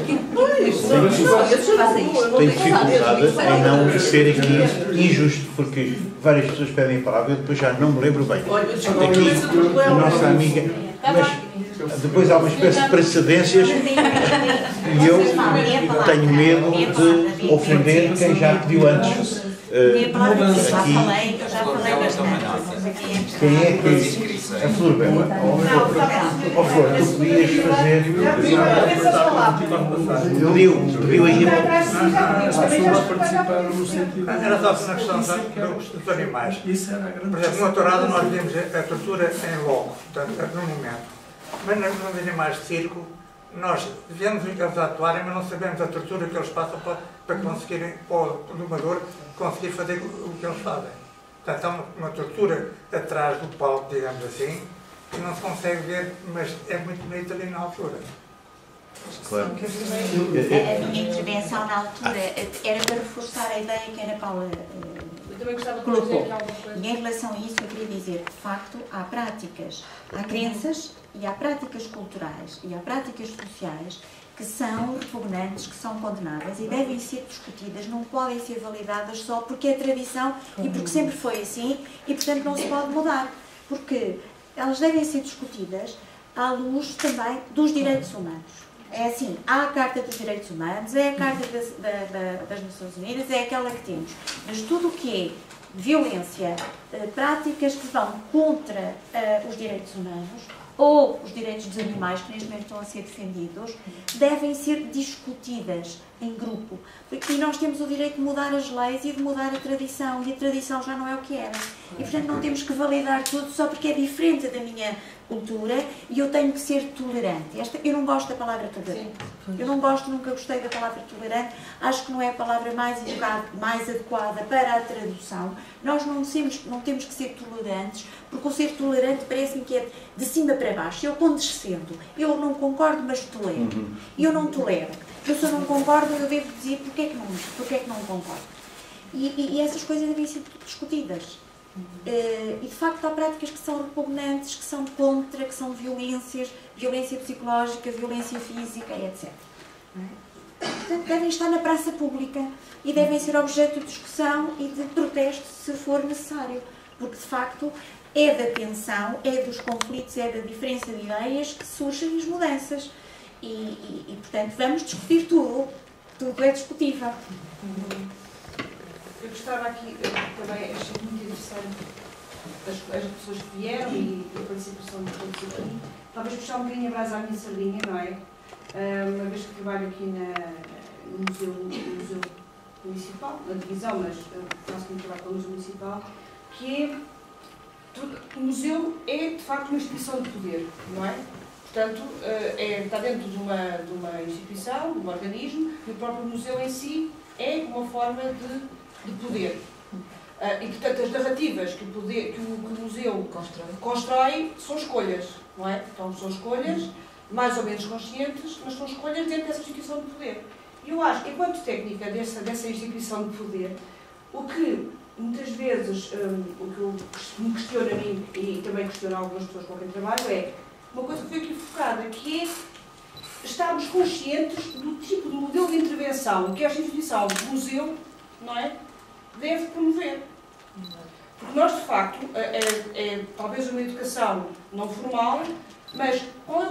em não ser aqui injusto, porque várias pessoas pedem a palavra, eu depois já não me lembro bem. Aqui, a nossa amiga, mas depois há uma espécie de precedências e eu tenho medo de ofender quem já pediu antes. Aqui, quem é que... A Flor Bela. Ó Flor, tu podias fazer... Pediu aí... Era só na questão dos animais. Por exemplo, no Autorado nós vimos a tortura em loco, portanto, no momento. Mas nos animais de circo, nós vemos eles atuarem, mas não sabemos a tortura que eles passam para conseguirem, para o domador, conseguir fazer o que eles fazem. Portanto, há uma tortura atrás do palco, digamos assim, que não se consegue ver, mas é muito bonito ali na altura. Claro. A minha intervenção na altura era para reforçar a ideia que a Ana Paula colocou. E em relação a isso, eu queria dizer, de facto, há práticas, há crenças e há práticas culturais e há práticas sociais que são repugnantes, que são condenáveis e devem ser discutidas, não podem ser validadas só porque é tradição e porque sempre foi assim e, portanto, não se pode mudar. Porque elas devem ser discutidas à luz também dos direitos humanos. É assim, há a Carta dos Direitos Humanos, é a Carta das Nações Unidas, é aquela que temos. Mas tudo o que é violência, práticas que vão contra os direitos humanos ou os direitos dos animais, que neste momento estão a ser defendidos, devem ser discutidas em grupo. Porque nós temos o direito de mudar as leis e de mudar a tradição, e a tradição já não é o que era. E, portanto, não temos que validar tudo só porque é diferente da minha cultura e eu tenho que ser tolerante. Eu não gosto da palavra tolerante. Eu não gosto, nunca gostei da palavra tolerante. Acho que não é a palavra mais adequada para a tradução. Nós não temos que ser tolerantes, porque o ser tolerante parece-me que é de cima para baixo. Eu condescendo. Eu não concordo, mas tolero. E eu não tolero. Eu se eu não concordo, eu devo dizer porque é que não concordo. E essas coisas devem ser discutidas. E de facto há práticas que são repugnantes, que são contra, que são violência psicológica, violência física, etc. Portanto, devem estar na praça pública e devem ser objeto de discussão e de protesto se for necessário, porque de facto é da tensão, é dos conflitos, é da diferença de ideias que surgem as mudanças e portanto vamos discutir tudo é discutível. Eu gostava aqui, também achei muito interessante as pessoas que vieram e a participação de todos aqui. Talvez puxar um bocadinho a brasa à minha sardinha, não é? Uma vez que trabalho aqui no Museu Municipal, na divisão, mas faço muito trabalho com o Museu Municipal, que é, o museu é de facto uma instituição de poder, não é? Portanto, está dentro de uma instituição, de um organismo, e o próprio museu em si é uma forma de poder. E, portanto, as narrativas que o museu constrói são escolhas, não é? Então, são escolhas mais ou menos conscientes, mas são escolhas dentro dessa instituição de poder. E eu acho que, enquanto técnica dessa instituição de poder, o que muitas vezes o que me questiona a mim e também questiona algumas pessoas com quem trabalho é uma coisa que foi aqui focada, que é estarmos conscientes do tipo de modelo de intervenção que esta instituição, o museu, não é, deve promover. Porque nós, de facto, talvez uma educação não formal, mas qual é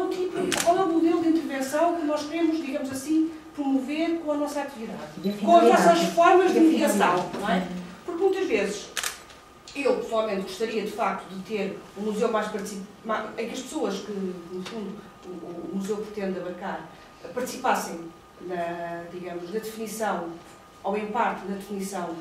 o modelo de intervenção que nós queremos, digamos assim, promover com a nossa atividade? Com as nossas formas de mediação, não é? Porque muitas vezes, eu pessoalmente gostaria, de facto, de ter um museu mais participativo, em que as pessoas que, no fundo, o museu pretende abarcar, participassem na definição, ou em parte na definição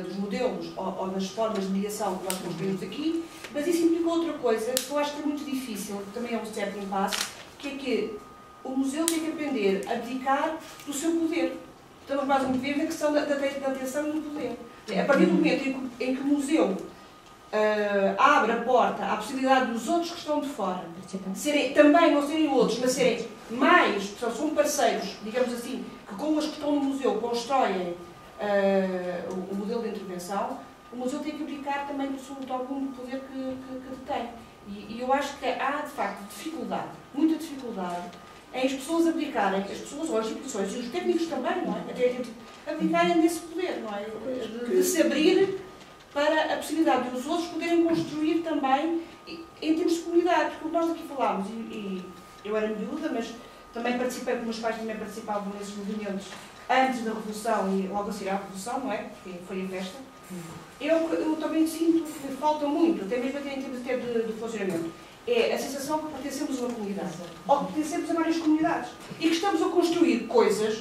dos modelos ou das formas de mediação que nós construímos aqui, mas isso implica outra coisa que eu acho que é muito difícil, que também é um certo impasse, que é que o museu tem que aprender a abdicar do seu poder. Estamos mais um viver na questão da atenção e do poder. A partir do momento em que o museu abre a porta à possibilidade dos outros que estão de fora também não serem outros, mas serem mais, portanto, são parceiros, digamos assim, que com os que estão no museu constroem o modelo de intervenção, o museu tem que abdicar também de algum poder que detém. E eu acho que há, de facto, dificuldade, muita dificuldade, em as pessoas abdicarem, as pessoas ou as instituições, e os técnicos também, não é? Até abdicarem desse poder, não é? De se abrir para a possibilidade de os outros poderem construir também em termos de comunidade, porque o que nós aqui falámos, e eu era miúda, mas também participei, porque meus pais também participavam nesses movimentos antes da Revolução e logo a seguir à Revolução, não é? Porque foi a festa. Eu também sinto que falta muito, até mesmo em termos de funcionamento. É a sensação que pertencemos a uma comunidade, ou que pertencemos a várias comunidades, e que estamos a construir coisas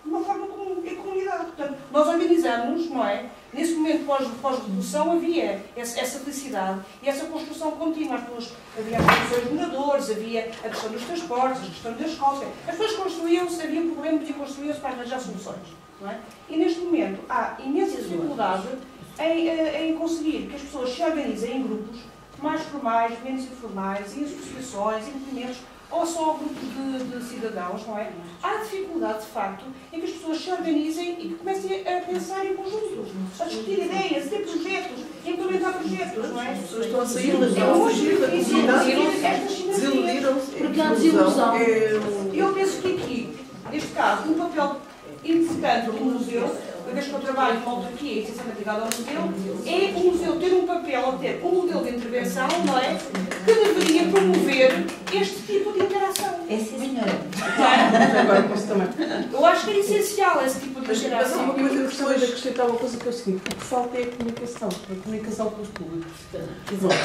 de uma forma em comunidade. Portanto, nós organizamos, não é? Nesse momento pós-revolução havia essa felicidade e essa construção contínua. Havia as construções de moradores, havia a questão dos transportes, a questão das escolas. As pessoas construíam-se, havia problemas e construíam-se para arranjar soluções. Não é? E neste momento há imensa dificuldade em conseguir que as pessoas se organizem em grupos mais formais, menos informais, em associações, em movimentos, ou só grupos de cidadãos, não é? Há dificuldade, de facto, em que as pessoas se organizem e que comecem a pensar em conjunto, a discutir ideias, a ter projetos, a implementar projetos, não é? As pessoas estão a sair da desiludiram-se. Porque há desilusão. Eu penso que aqui, neste caso, um papel interessante do museu, uma vez que eu trabalho numa autarquia e essencialmente ligado ao museu, é o museu ter um papel, ou ter um modelo de intervenção, não é? Que deveria promover este tipo de interação. É sim, senhora. Agora posso também. Eu acho que é essencial esse tipo de interação. Mas eu gostaria de acrescentar uma coisa que é o seguinte: o que falta é a comunicação com os públicos.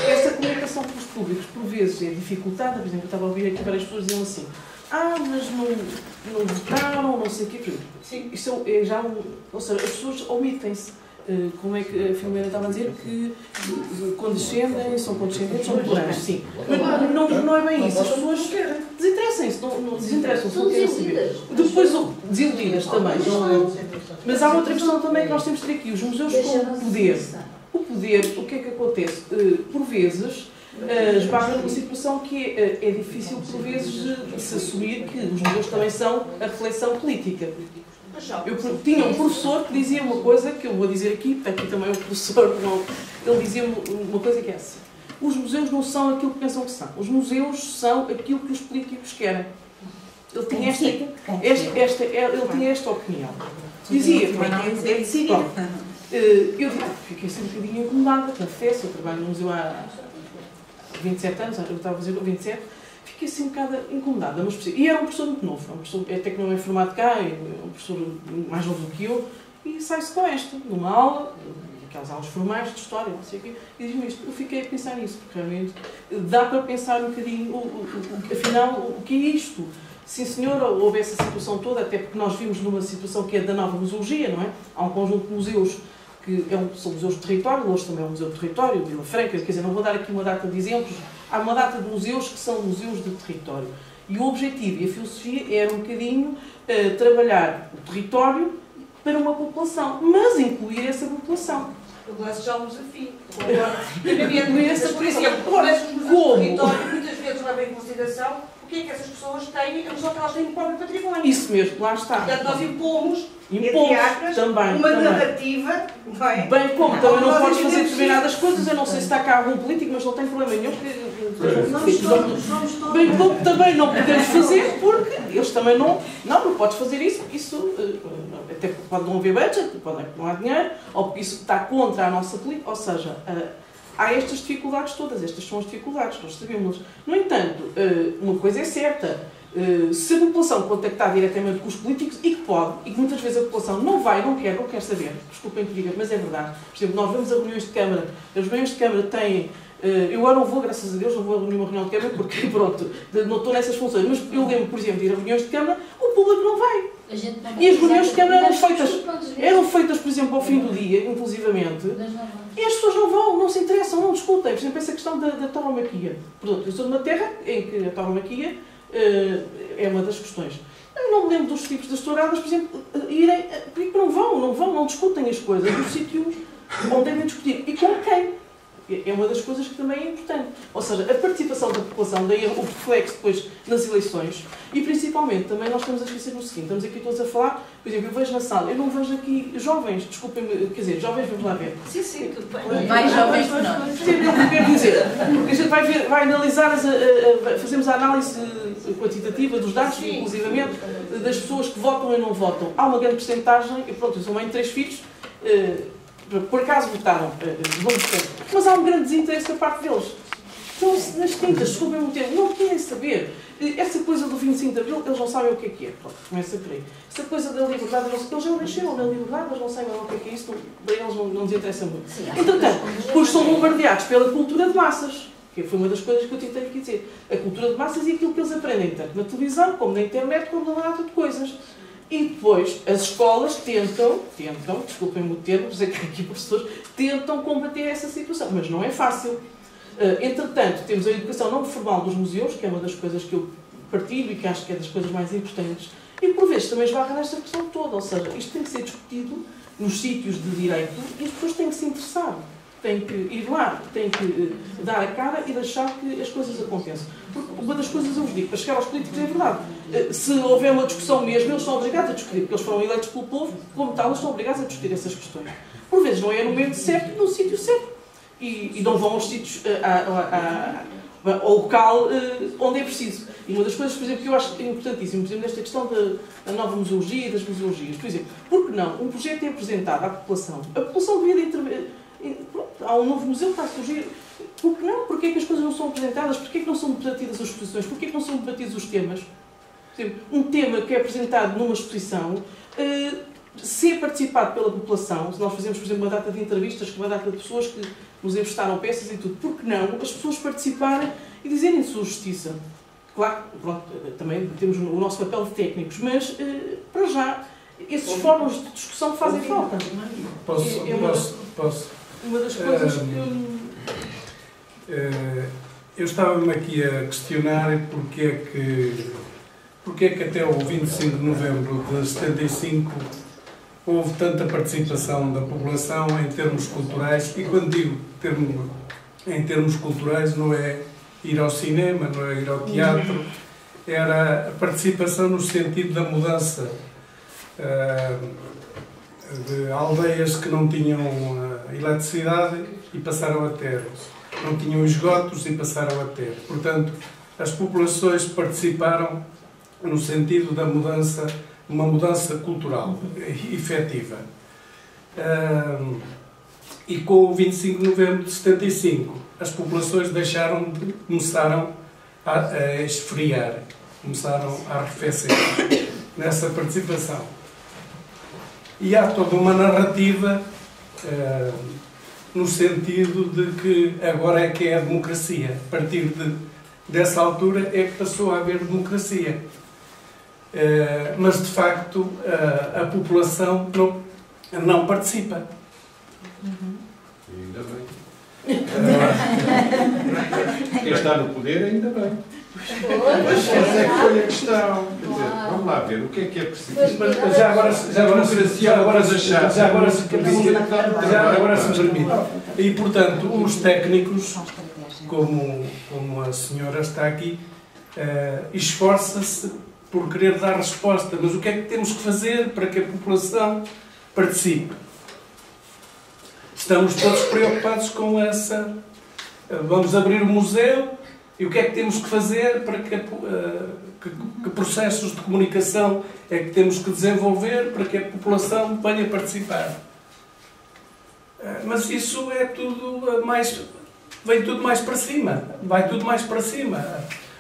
Essa comunicação com os públicos, por vezes, é dificultada. Por exemplo, eu estava a ouvir aqui várias pessoas dizendo assim: mas não votaram, não sei o quê. Sim. Isso é já ou seja, as pessoas omitem-se. Como é que a Filomena estava a dizer que condescendem, são condescendentes, são tolerantes, sim. Mas não é bem isso. As pessoas desinteressam-se, não desinteressam-se, não querem saber. Depois, desiludidas também. Mas há outra questão também que nós temos de ter aqui. Os museus com o poder. O poder, o que é que acontece? Por vezes, esbarra numa situação que é difícil, por vezes, de se assumir que os museus também são a reflexão política. Eu tinha um professor que dizia uma coisa que eu vou dizer aqui também o professor, ele dizia uma coisa que é assim: os museus não são aquilo que pensam que são, os museus são aquilo que os políticos querem. Ele tinha esta opinião. Dizia, eu fiquei sempre um bocadinho incomodada com a festa, eu trabalho no museu há 27 anos, eu estava a fazer 27, fiquei assim um bocado incomodada, e era um professor muito novo, até que não é formado cá, é um professor mais novo do que eu, e sai-se com esta, numa aula, aquelas aulas formais de história, não sei o quê, e diz-me isto. Eu fiquei a pensar nisso, porque realmente dá para pensar um bocadinho, afinal, o que é isto? Sim, senhora, houve essa situação toda, até porque nós vimos numa situação que é da nova museologia, não é? Há um conjunto de museus que são museus de território, hoje também é um museu de território, Vila Franca, quer dizer, não vou dar aqui uma data de exemplos, há uma data de museus que são museus de território. E o objetivo e a filosofia era um bocadinho trabalhar o território para uma população, mas incluir essa população. Eu acho já um desafio. Por exemplo, como? Muitas vezes leva em consideração o que é que essas pessoas têm, a noção que elas têm no próprio património. Isso mesmo, lá está. Portanto, nós impomos também, uma narrativa, não é? Bem como também não podes fazer determinadas coisas, eu não sei se está cá algum político, mas não tem problema nenhum. Bem como também não podemos fazer, porque eles também não podes fazer isso, porque isso até pode não haver budget, pode não há dinheiro, ou porque isso está contra a nossa política, ou seja, há estas dificuldades todas, estas são as dificuldades, nós sabemos. No entanto, uma coisa é certa, se a população contactar diretamente com os políticos, e que pode, e que muitas vezes a população não quer saber, desculpem que diga, mas é verdade. Por exemplo, nós vamos a reuniões de Câmara, as reuniões de Câmara têm, eu agora não vou, graças a Deus, não vou a nenhuma reunião de Câmara, porque pronto, não estou nessas funções, mas eu lembro, por exemplo, de ir a reuniões de Câmara, o público não vai. E as reuniões de Câmara eram feitas, por exemplo, ao fim do dia, inclusivamente, e as pessoas não vão, não se interessam, não discutem. Por exemplo, essa questão da tauromaquia. Portanto, eu estou numa terra em que a tauromaquia é uma das questões. Eu não me lembro dos tipos das touradas, por exemplo, irem... Porque não discutem as coisas no sítio onde devem discutir. E com quem? É uma das coisas que também é importante. Ou seja, a participação da população, daí o reflexo depois nas eleições, e principalmente também nós estamos a esquecer no seguinte, estamos aqui todos a falar, por exemplo, eu vejo na sala, eu não vejo aqui jovens, desculpem-me, quer dizer, jovens, vamos lá ver. Sim, tudo bem. Mais jovens que nós. Sim, é o que eu quero dizer. Porque a gente vai analisar, fazemos a análise quantitativa dos dados, inclusivamente, das pessoas que votam e não votam. Há uma grande percentagem, e pronto, eu sou mãe de 3 filhos, por acaso votaram, mas há um grande desinteresse da parte deles. Estão-se nas tintas, desculpem-me o termo, não querem saber. Essa coisa do 25 de Abril, eles não sabem o que é. Pronto, começa por aí. Essa coisa da liberdade, eles já nasceram na liberdade, eles não sabem o que é isso, para eles não lhes interessa muito. Entretanto, depois são bombardeados pela cultura de massas, que foi uma das coisas que eu tentei aqui dizer. A cultura de massas e aquilo que eles aprendem, tanto na televisão, como na internet, como na lata de coisas. E depois as escolas tentam, desculpem-me o termo, sei que aqui professores, tentam combater essa situação, mas não é fácil. Entretanto, temos a educação não formal dos museus, que é uma das coisas que eu partilho e que acho que é das coisas mais importantes, e por vezes também esbarra nesta questão toda, ou seja, isto tem que ser discutido nos sítios de direito e as pessoas têm que se interessar, têm que ir lá, têm que dar a cara e deixar que as coisas aconteçam. Porque uma das coisas eu vos digo, para chegar aos políticos é verdade, se houver uma discussão mesmo, eles são obrigados a discutir, porque eles foram eleitos pelo povo, como tal, eles são obrigados a discutir essas questões. Por vezes não é no momento certo e no sítio certo. E não vão aos sítios, ao local onde é preciso. E uma das coisas, por exemplo, que eu acho importantíssimo, por exemplo, nesta questão da nova museologia e das museologias, por exemplo, por que não um projeto é apresentado à população? A população devia de intervir. Há um novo museu que está a surgir. Por que não? Porquê é que as coisas não são apresentadas? Porquê é que não são debatidas as exposições? Porquê é que não são debatidos os temas? Por exemplo, um tema que é apresentado numa exposição, se é participado pela população, se nós fazemos, por exemplo, uma data de entrevistas com uma data de pessoas que nos emprestaram peças e tudo, por que não as pessoas participarem e dizerem sua justiça? Claro, pronto, também temos o nosso papel de técnicos, mas, para já, esses fóruns de discussão fazem falta. Posso? Uma das coisas que eu estava-me aqui a questionar porque é que até o 25 de novembro de 75 houve tanta participação da população em termos culturais, e quando digo em termos culturais não é ir ao cinema, não é ir ao teatro, era a participação no sentido da mudança de aldeias que não tinham eletricidade e passaram a ter, não tinham esgotos e passaram a ter. Portanto, as populações participaram no sentido da mudança, uma mudança cultural efetiva. E com o 25 de novembro de 75, as populações começaram a esfriar, começaram a arrefecer nessa participação. E há toda uma narrativa no sentido de que agora é que é a democracia. A partir dessa altura é que passou a haver democracia. Mas, de facto, a população não participa. Ainda bem. Quem está no poder, ainda bem. Mas essa é que foi a questão. Quer dizer, vamos lá ver o que é preciso. Mas já agora se me permite. E, portanto, os técnicos, como a senhora está aqui, esforça-se por querer dar resposta. Mas o que é que temos que fazer para que a população participe? Estamos todos preocupados com essa... Vamos abrir o museu e o que é que temos que fazer para que processos de comunicação é que temos que desenvolver para que a população venha participar? Mas isso é tudo mais... Vem tudo mais para cima. Vai tudo mais para cima.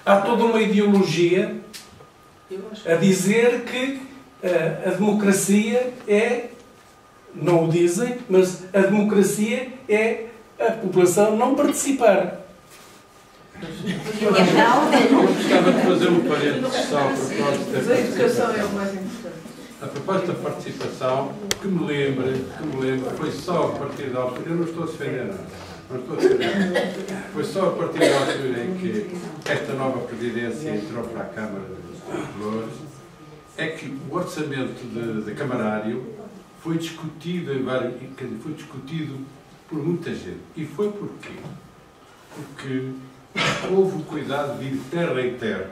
Há toda uma ideologia a dizer que a democracia é... Não o dizem, mas a democracia é a população não participar. Gostava de fazer um parênteses só a propósito. Mas a educação é o mais importante. a proposta de participação, que me lembro, foi só a partir da altura, eu não estou a defender nada. Foi só a partir da altura em que esta nova presidência entrou para a Câmara dos Valores, é que o orçamento de camarário foi discutido foi discutido por muita gente. E foi porquê? Porque houve o cuidado de ir terra em terra,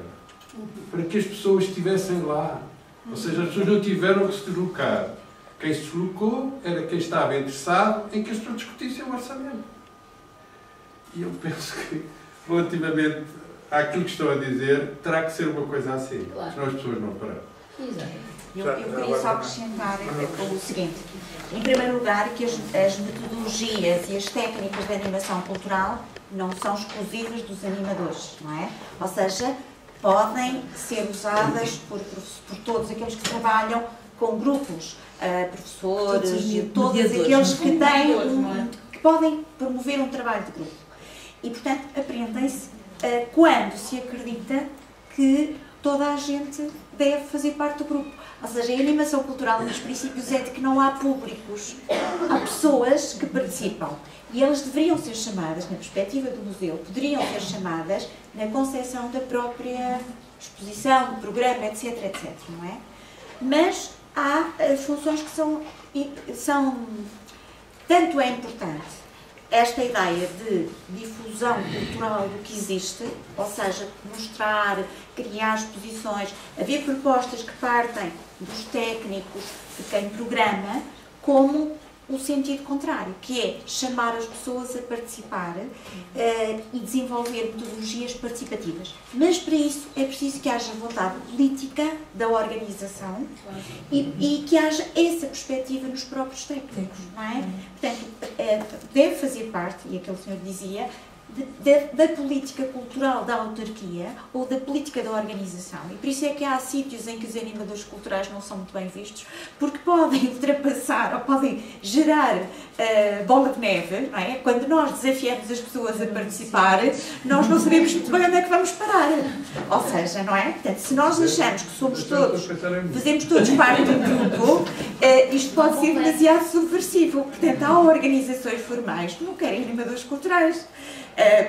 para que as pessoas estivessem lá. Ou seja, as pessoas não tiveram que se deslocar. Quem se deslocou era quem estava interessado em que as pessoas discutissem o orçamento. E eu penso que, relativamente àquilo que estou a dizer, terá que ser uma coisa assim, claro. Senão as pessoas não param. Eu queria só acrescentar o seguinte. Em primeiro lugar, que as metodologias e as técnicas de animação cultural não são exclusivas dos animadores, não é? Ou seja, podem ser usadas por todos aqueles que trabalham com grupos, professores, todos aqueles que têm que podem promover um trabalho de grupo. E, portanto, aprendem-se quando se acredita que toda a gente deve fazer parte do grupo. Ou seja, a animação cultural, um dos princípios é de que não há públicos, há pessoas que participam. E elas deveriam ser chamadas, na perspectiva do museu, poderiam ser chamadas na concepção da própria exposição, do programa, etc, etc, não é? Mas há funções que são tanto é importante esta ideia de difusão cultural do que existe, ou seja, mostrar, criar exposições, haver propostas que partem dos técnicos de quem programa, como o sentido contrário, que é chamar as pessoas a participar e desenvolver metodologias participativas. Mas para isso é preciso que haja vontade política da organização e que haja essa perspectiva nos próprios técnicos, não é? Portanto, deve fazer parte, e aquele senhor dizia, da política cultural da autarquia ou da política da organização. E por isso é que há sítios em que os animadores culturais não são muito bem vistos, porque podem ultrapassar ou podem gerar bola de neve, não é? Quando nós desafiamos as pessoas a participar, nós não sabemos muito bem onde é que vamos parar. Ou seja, não é? Portanto, se nós achamos que somos todos, fazemos todos parte do grupo, isto pode ser demasiado subversivo. Portanto, há organizações formais que não querem animadores culturais,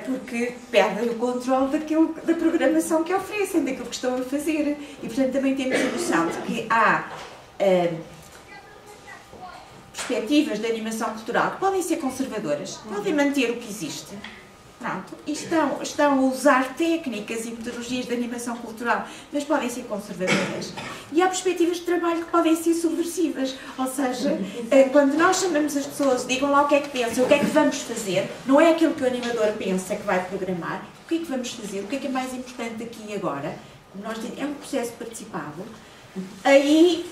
porque perdem o controle da programação que oferecem, daquilo que estão a fazer. E, portanto, também temos a noção de que há perspectivas de animação cultural que podem ser conservadoras, podem manter o que existe, pronto, e estão a usar técnicas e metodologias de animação cultural, mas podem ser conservadoras. E há perspectivas de trabalho que podem ser subversivas, ou seja, quando nós chamamos as pessoas, digam lá o que é que pensam, o que é que vamos fazer, não é aquilo que o animador pensa que vai programar, o que é que vamos fazer, o que é mais importante aqui e agora, é um processo participado, aí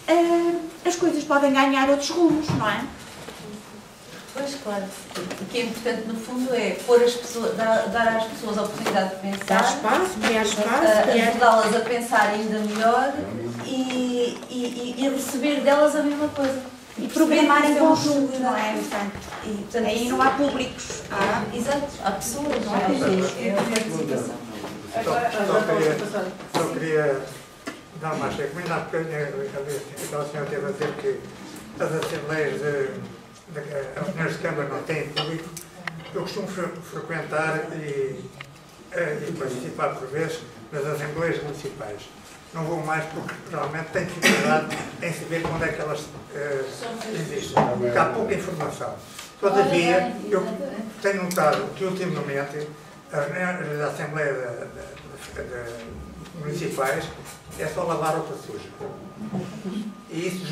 as coisas podem ganhar outros rumos, não é? Pois, claro. O que é importante, no fundo, é pôr as pessoas, dar às pessoas a oportunidade de pensar, dar espaço, criar espaço, ajudá-las a pensar ainda melhor e receber delas a mesma coisa. E programar em conjunto, não é? Portanto, aí não há públicos. Exato, há pessoas, não é? É a participação. Só queria dar uma recomendar, porque aquela senhora teve a dizer que as assembleias as reuniões de Câmara não têm público. Eu costumo frequentar e participar por vezes nas assembleias municipais. Não vou mais porque realmente tenho dificuldade em saber quando é que elas existem, porque há pouca informação. Todavia, eu tenho notado que ultimamente as reuniões da Assembleia municipais é só lavar roupa suja. E isso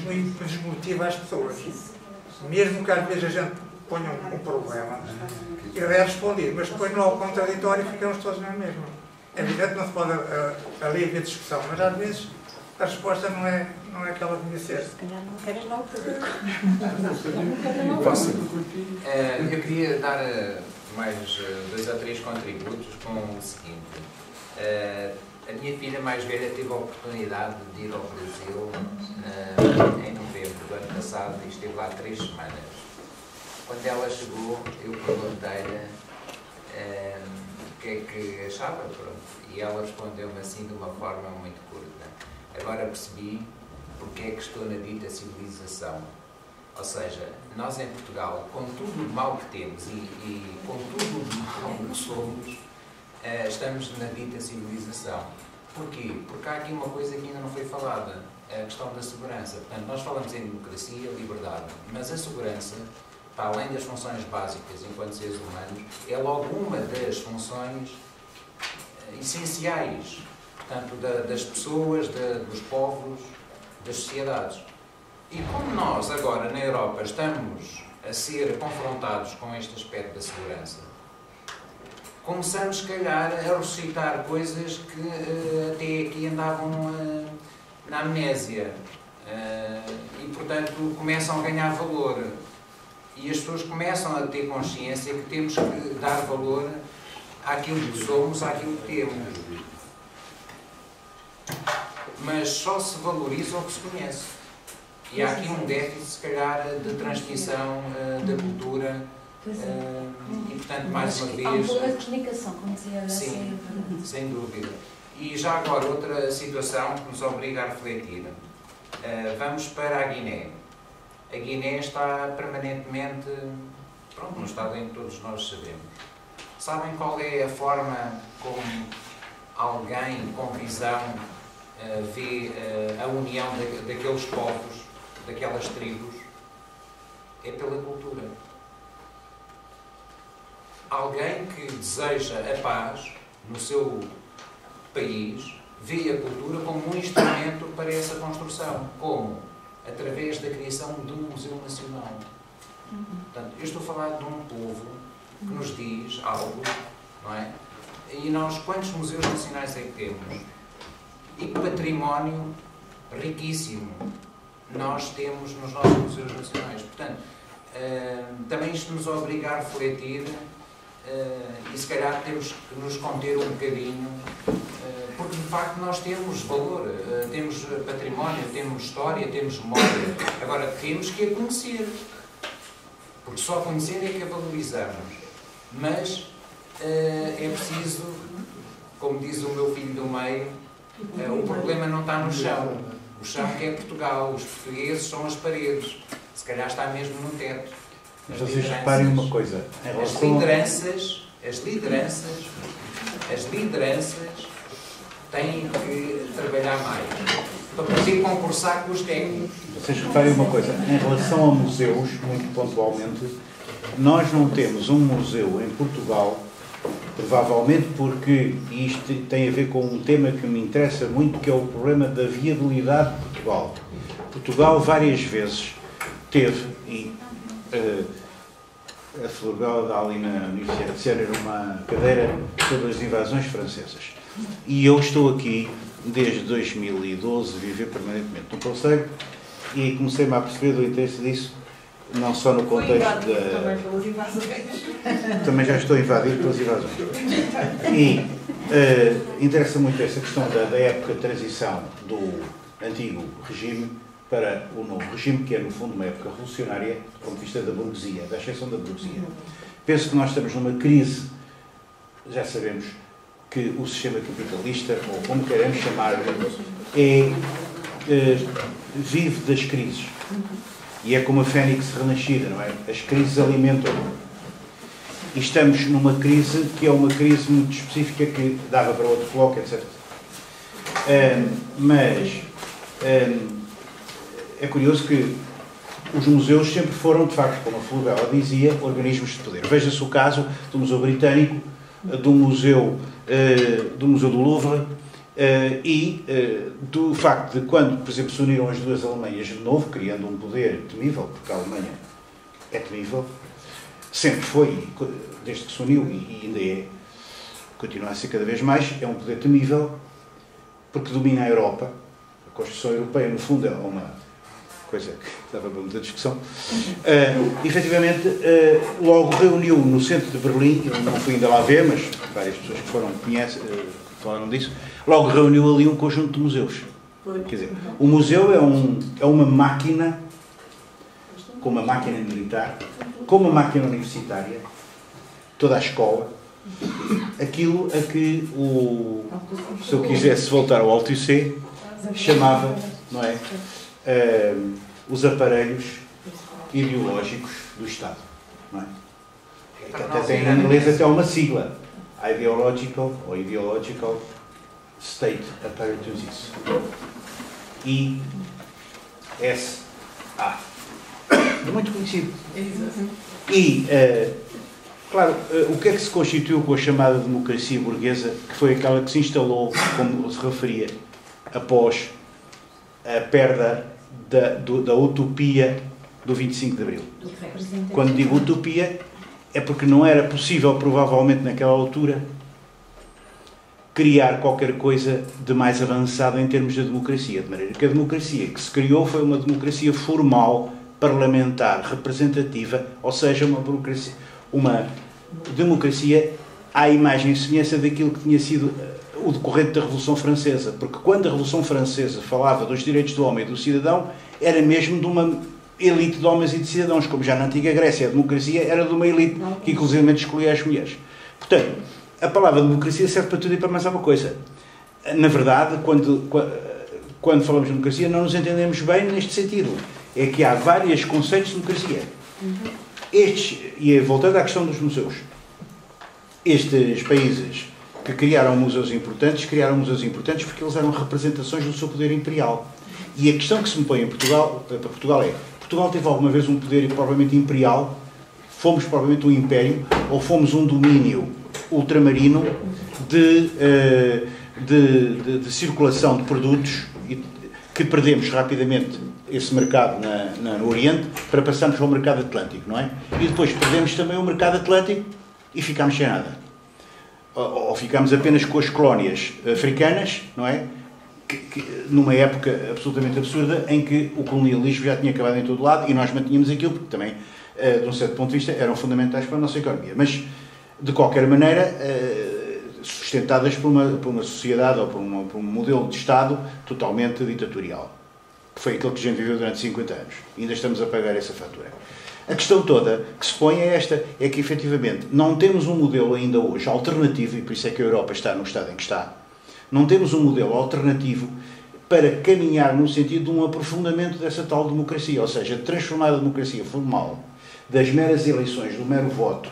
desmotiva as pessoas. Mesmo que às vezes a gente ponha um problema, ele é respondido, mas depois não há o contraditório e ficamos todos na mesma. É evidente que não se pode ali haver discussão, mas às vezes a resposta não é aquela que devia ser. Se calhar não queres lá o público. Eu queria dar mais 2 ou 3 contributos com o seguinte. A minha filha mais velha teve a oportunidade de ir ao Brasil em novembro do ano passado e esteve lá 3 semanas. Quando ela chegou, eu perguntei-lhe o que é que achava, pronto, e ela respondeu-me assim de uma forma muito curta. Agora percebi porque é que estou na dita civilização. Ou seja, nós em Portugal, com tudo de mal que temos e com tudo de mal que somos, estamos na dita civilização. Porquê? Porque há aqui uma coisa que ainda não foi falada, a questão da segurança. Portanto, nós falamos em democracia, liberdade, mas a segurança, para além das funções básicas enquanto seres humanos, é logo uma das funções essenciais, portanto, das pessoas, dos povos, das sociedades. E como nós agora na Europa estamos a ser confrontados com este aspecto da segurança, começamos, se calhar, a ressuscitar coisas que até aqui andavam na amnésia e, portanto, começam a ganhar valor. E as pessoas começam a ter consciência que temos que dar valor àquilo que somos, àquilo que temos. Mas só se valoriza o que se conhece. E há aqui um déficit, se calhar, de transmissão da cultura. E, portanto, mais uma vez... Há um problema de comunicação, como dizia. Sim, sem dúvida. E já agora, outra situação que nos obriga a refletir. Vamos para a Guiné. A Guiné está permanentemente, pronto, no estado em que todos nós sabemos. Sabem qual é a forma como alguém com visão vê a união daqueles povos, daquelas tribos? É pela cultura. Alguém que deseja a paz no seu país vê a cultura como um instrumento para essa construção. Como? Através da criação de um Museu Nacional. Portanto, eu estou a falar de um povo que nos diz algo, não é? E nós, quantos museus nacionais é que temos? E que património riquíssimo nós temos nos nossos museus nacionais. Portanto, também isto nos obriga a refletir e se calhar temos que nos conter um bocadinho, porque de facto nós temos valor, temos património, temos história, temos memória. Agora temos que a conhecer, porque só conhecer é que a valorizamos. Mas é preciso, como diz o meu filho do meio, o problema não está no chão. O chão que é Portugal, os portugueses são as paredes. Se calhar está mesmo no teto. Mas vocês reparem uma coisa. As lideranças têm que trabalhar mais para poder concursar com os técnicos. Vocês reparem uma coisa. Em relação a museus, muito pontualmente, nós não temos um museu em Portugal, provavelmente porque isto tem a ver com um tema que me interessa muito, que é o problema da viabilidade de Portugal. Portugal várias vezes teve, e a Floribela dá ali na Universidade de Siena uma cadeira sobre as invasões francesas. E eu estou aqui desde 2012 a viver permanentemente no Conselho e comecei-me a perceber do interesse disso, não só no contexto da... Também já estou invadido pelas invasões. E interessa muito essa questão da época de transição do antigo regime para o novo regime, que é, no fundo, uma época revolucionária do ponto de vista da burguesia, da exceção da burguesia. Penso que nós estamos numa crise, já sabemos que o sistema capitalista, ou como queremos chamar, vive das crises. E é como a fênix renascida, não é? As crises alimentam. E estamos numa crise que é uma crise muito específica, que dava para outro bloco, etc. É curioso que os museus sempre foram, de facto, como a Floribela dizia, organismos de poder. Veja-se o caso do Museu Britânico, do Museu do Louvre e do facto de quando, por exemplo, se uniram as duas Alemanhas de novo, criando um poder temível, porque a Alemanha é temível, sempre foi, desde que se uniu e ainda é, continua a ser cada vez mais, é um poder temível, porque domina a Europa. A Constituição Europeia, no fundo, é uma coisa que dava para muita discussão. Efetivamente, logo reuniu no centro de Berlim, eu não fui ainda lá ver, mas várias pessoas que foram falaram disso, logo reuniu ali um conjunto de museus. Quer dizer, o museu é uma máquina, como uma máquina militar, como uma máquina universitária, toda a escola, aquilo a que se eu quisesse voltar ao Alto IC, chamava, não é? os aparelhos ideológicos do Estado. Não é? Que até tem em inglês até uma sigla. Ideological State Apparatus. ISA. Muito conhecido. E, claro, o que é que se constituiu com a chamada democracia burguesa, que foi aquela que se instalou, como se referia, após a perda da utopia do 25 de Abril. Quando digo utopia, é porque não era possível, provavelmente naquela altura, criar qualquer coisa de mais avançado em termos de democracia. De maneira que a democracia que se criou foi uma democracia formal, parlamentar, representativa, ou seja, uma democracia à imagem e semelhança daquilo que tinha sido o decorrente da Revolução Francesa. Porque quando a Revolução Francesa falava dos direitos do homem e do cidadão, era mesmo de uma elite de homens e de cidadãos, como já na antiga Grécia a democracia era de uma elite que inclusivamente escolhia as mulheres. Portanto, a palavra democracia serve para tudo e para mais alguma coisa. Na verdade, quando falamos de democracia, não nos entendemos bem neste sentido. É que há vários conceitos de democracia. E voltando à questão dos museus, estes países que criaram museus importantes porque eles eram representações do seu poder imperial. E a questão que se me põe para Portugal é: Portugal teve alguma vez um poder provavelmente imperial? Fomos provavelmente um império ou fomos um domínio ultramarino de circulação de produtos que perdemos rapidamente esse mercado no Oriente para passarmos ao mercado Atlântico, não é? E depois perdemos também o mercado Atlântico e ficámos sem nada. Ou ficámos apenas com as colónias africanas, não é? Numa época absolutamente absurda em que o colonialismo já tinha acabado em todo lado e nós mantínhamos aquilo porque também, de um certo ponto de vista, eram fundamentais para a nossa economia. Mas, de qualquer maneira, sustentadas por uma sociedade ou por um modelo de Estado totalmente ditatorial, que foi aquilo que a gente viveu durante 50 anos. E ainda estamos a pagar essa fatura. A questão toda que se põe é esta, é que efetivamente não temos um modelo ainda hoje alternativo, e por isso é que a Europa está no estado em que está, não temos um modelo alternativo para caminhar no sentido de um aprofundamento dessa tal democracia, ou seja, transformar a democracia formal das meras eleições, do mero voto,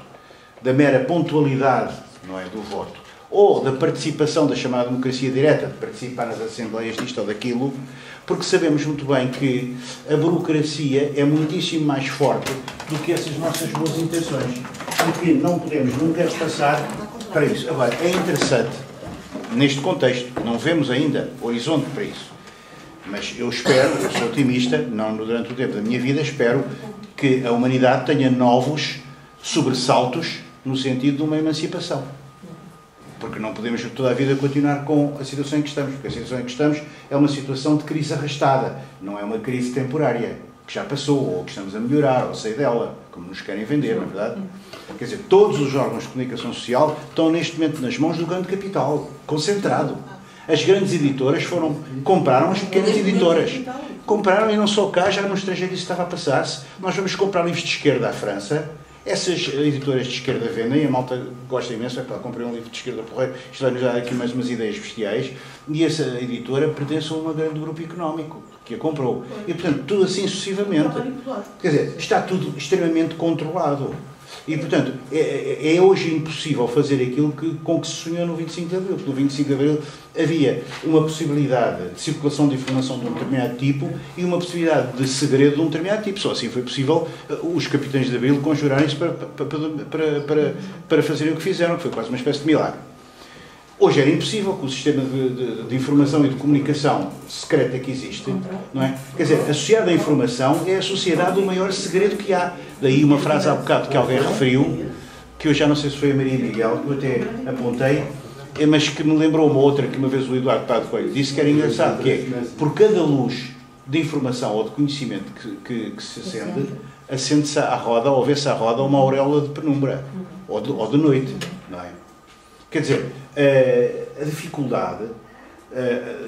da mera pontualidade, não é, do voto, ou da participação da chamada democracia direta, de participar nas assembleias disto ou daquilo, porque sabemos muito bem que a burocracia é muitíssimo mais forte do que essas nossas boas intenções, porque não podemos nunca passar para isso. Agora, é interessante, neste contexto, não vemos ainda horizonte para isso, mas eu espero, eu sou otimista, não durante o tempo da minha vida, espero que a humanidade tenha novos sobressaltos no sentido de uma emancipação. Porque não podemos toda a vida continuar com a situação em que estamos, porque a situação em que estamos é uma situação de crise arrastada, não é uma crise temporária, que já passou, ou que estamos a melhorar, ou sair dela, como nos querem vender, não é verdade? Quer dizer, todos os órgãos de comunicação social estão neste momento nas mãos do grande capital, concentrado. As grandes editoras compraram as pequenas editoras. Compraram, e não só cá, já no estrangeiro isso estava a passar-se. Nós vamos comprar livros de esquerda à França. Essas editoras de esquerda vendem, a malta gosta imenso, comprei um livro de esquerda porreiro, isto vai-nos dar aqui mais umas ideias bestiais, e essa editora pertence a um grande grupo económico que a comprou. E, portanto, tudo assim sucessivamente. Quer dizer, está tudo extremamente controlado. E, portanto, é hoje impossível fazer aquilo com que se sonhou no 25 de Abril. Porque no 25 de Abril havia uma possibilidade de circulação de informação de um determinado tipo e uma possibilidade de segredo de um determinado tipo. Só assim foi possível os capitães de Abril conjurarem-se para fazerem o que fizeram, que foi quase uma espécie de milagre. Hoje era impossível, com o sistema de informação e de comunicação secreta que existe, não é? Quer dizer, associada à informação é a sociedade o maior segredo que há. Daí uma frase há bocado que alguém referiu, que eu já não sei se foi a Maria Miguel, que eu até apontei, mas que me lembrou uma outra que uma vez o Eduardo Prado Coelho disse que era engraçado, que é, por cada luz de informação ou de conhecimento que se acende, acende-se à roda, ou vê-se à roda uma auréola de penumbra, ou de noite, não é? Quer dizer, a dificuldade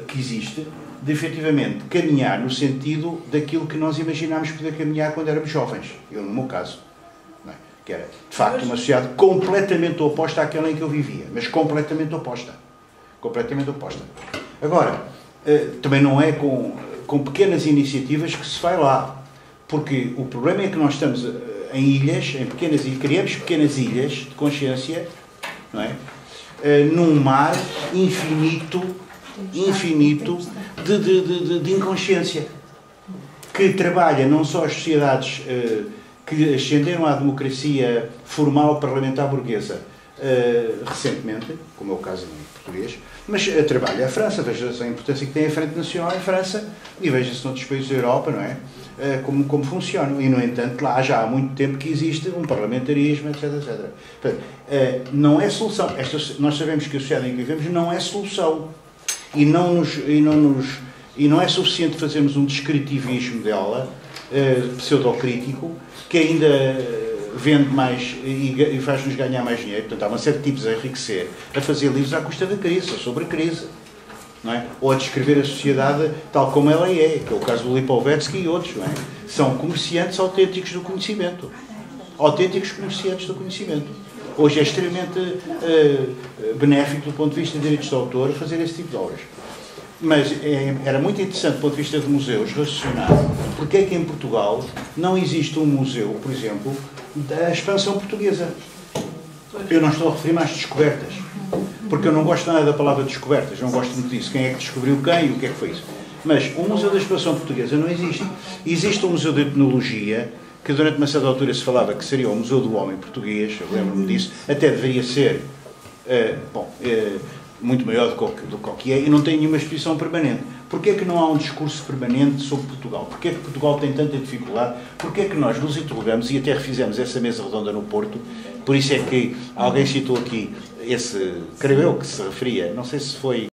que existe de efetivamente caminhar no sentido daquilo que nós imaginámos poder caminhar quando éramos jovens. Eu, no meu caso, não é? Que era, de facto, uma sociedade completamente oposta àquela em que eu vivia, mas completamente oposta. Completamente oposta. Agora, também não é com com pequenas iniciativas que se vai lá. Porque o problema é que nós estamos em ilhas, em pequenas ilhas, criamos pequenas ilhas de consciência, não é? Num mar infinito de inconsciência, que trabalha não só as sociedades que ascenderam à democracia formal parlamentar burguesa recentemente, como é o caso em português, mas trabalha a França. Veja-se a importância que tem a Frente Nacional em França e veja-se noutros países da Europa, não é? Como funcionam. E, no entanto, lá já há muito tempo que existe um parlamentarismo, etc. Portanto, não é solução. Nós sabemos que a sociedade em que vivemos não é solução. E não é suficiente fazermos um descritivismo dela, pseudocrítico, que ainda vende mais e faz-nos ganhar mais dinheiro. Portanto, há uma série de tipos a enriquecer, a fazer livros à custa da crise, ou sobre a crise. Não é? Ou a descrever a sociedade tal como ela é, que é o caso do Lipovetsky e outros, não é? São comerciantes autênticos do conhecimento. Autênticos comerciantes do conhecimento. Hoje é extremamente benéfico do ponto de vista de direitos de autor fazer esse tipo de obras. Mas era muito interessante do ponto de vista de museus raciocinar porque é que em Portugal não existe um museu, por exemplo, da expansão portuguesa. Eu não estou a referir-me às descobertas, porque eu não gosto nada da palavra descobertas, não gosto muito disso. Quem é que descobriu quem e o que é que foi isso? Mas o Museu da Expansão Portuguesa não existe. Existe um Museu de Etnologia, que durante uma certa altura se falava que seria o Museu do Homem Português, eu lembro-me disso, até deveria ser muito maior do que é, e não tem nenhuma exposição permanente. Porquê é que não há um discurso permanente sobre Portugal? Porquê é que Portugal tem tanta dificuldade? Porquê é que nós nos interrogamos, e até refizemos essa mesa redonda no Porto, por isso é que alguém citou aqui creio eu que se referia, não sei se foi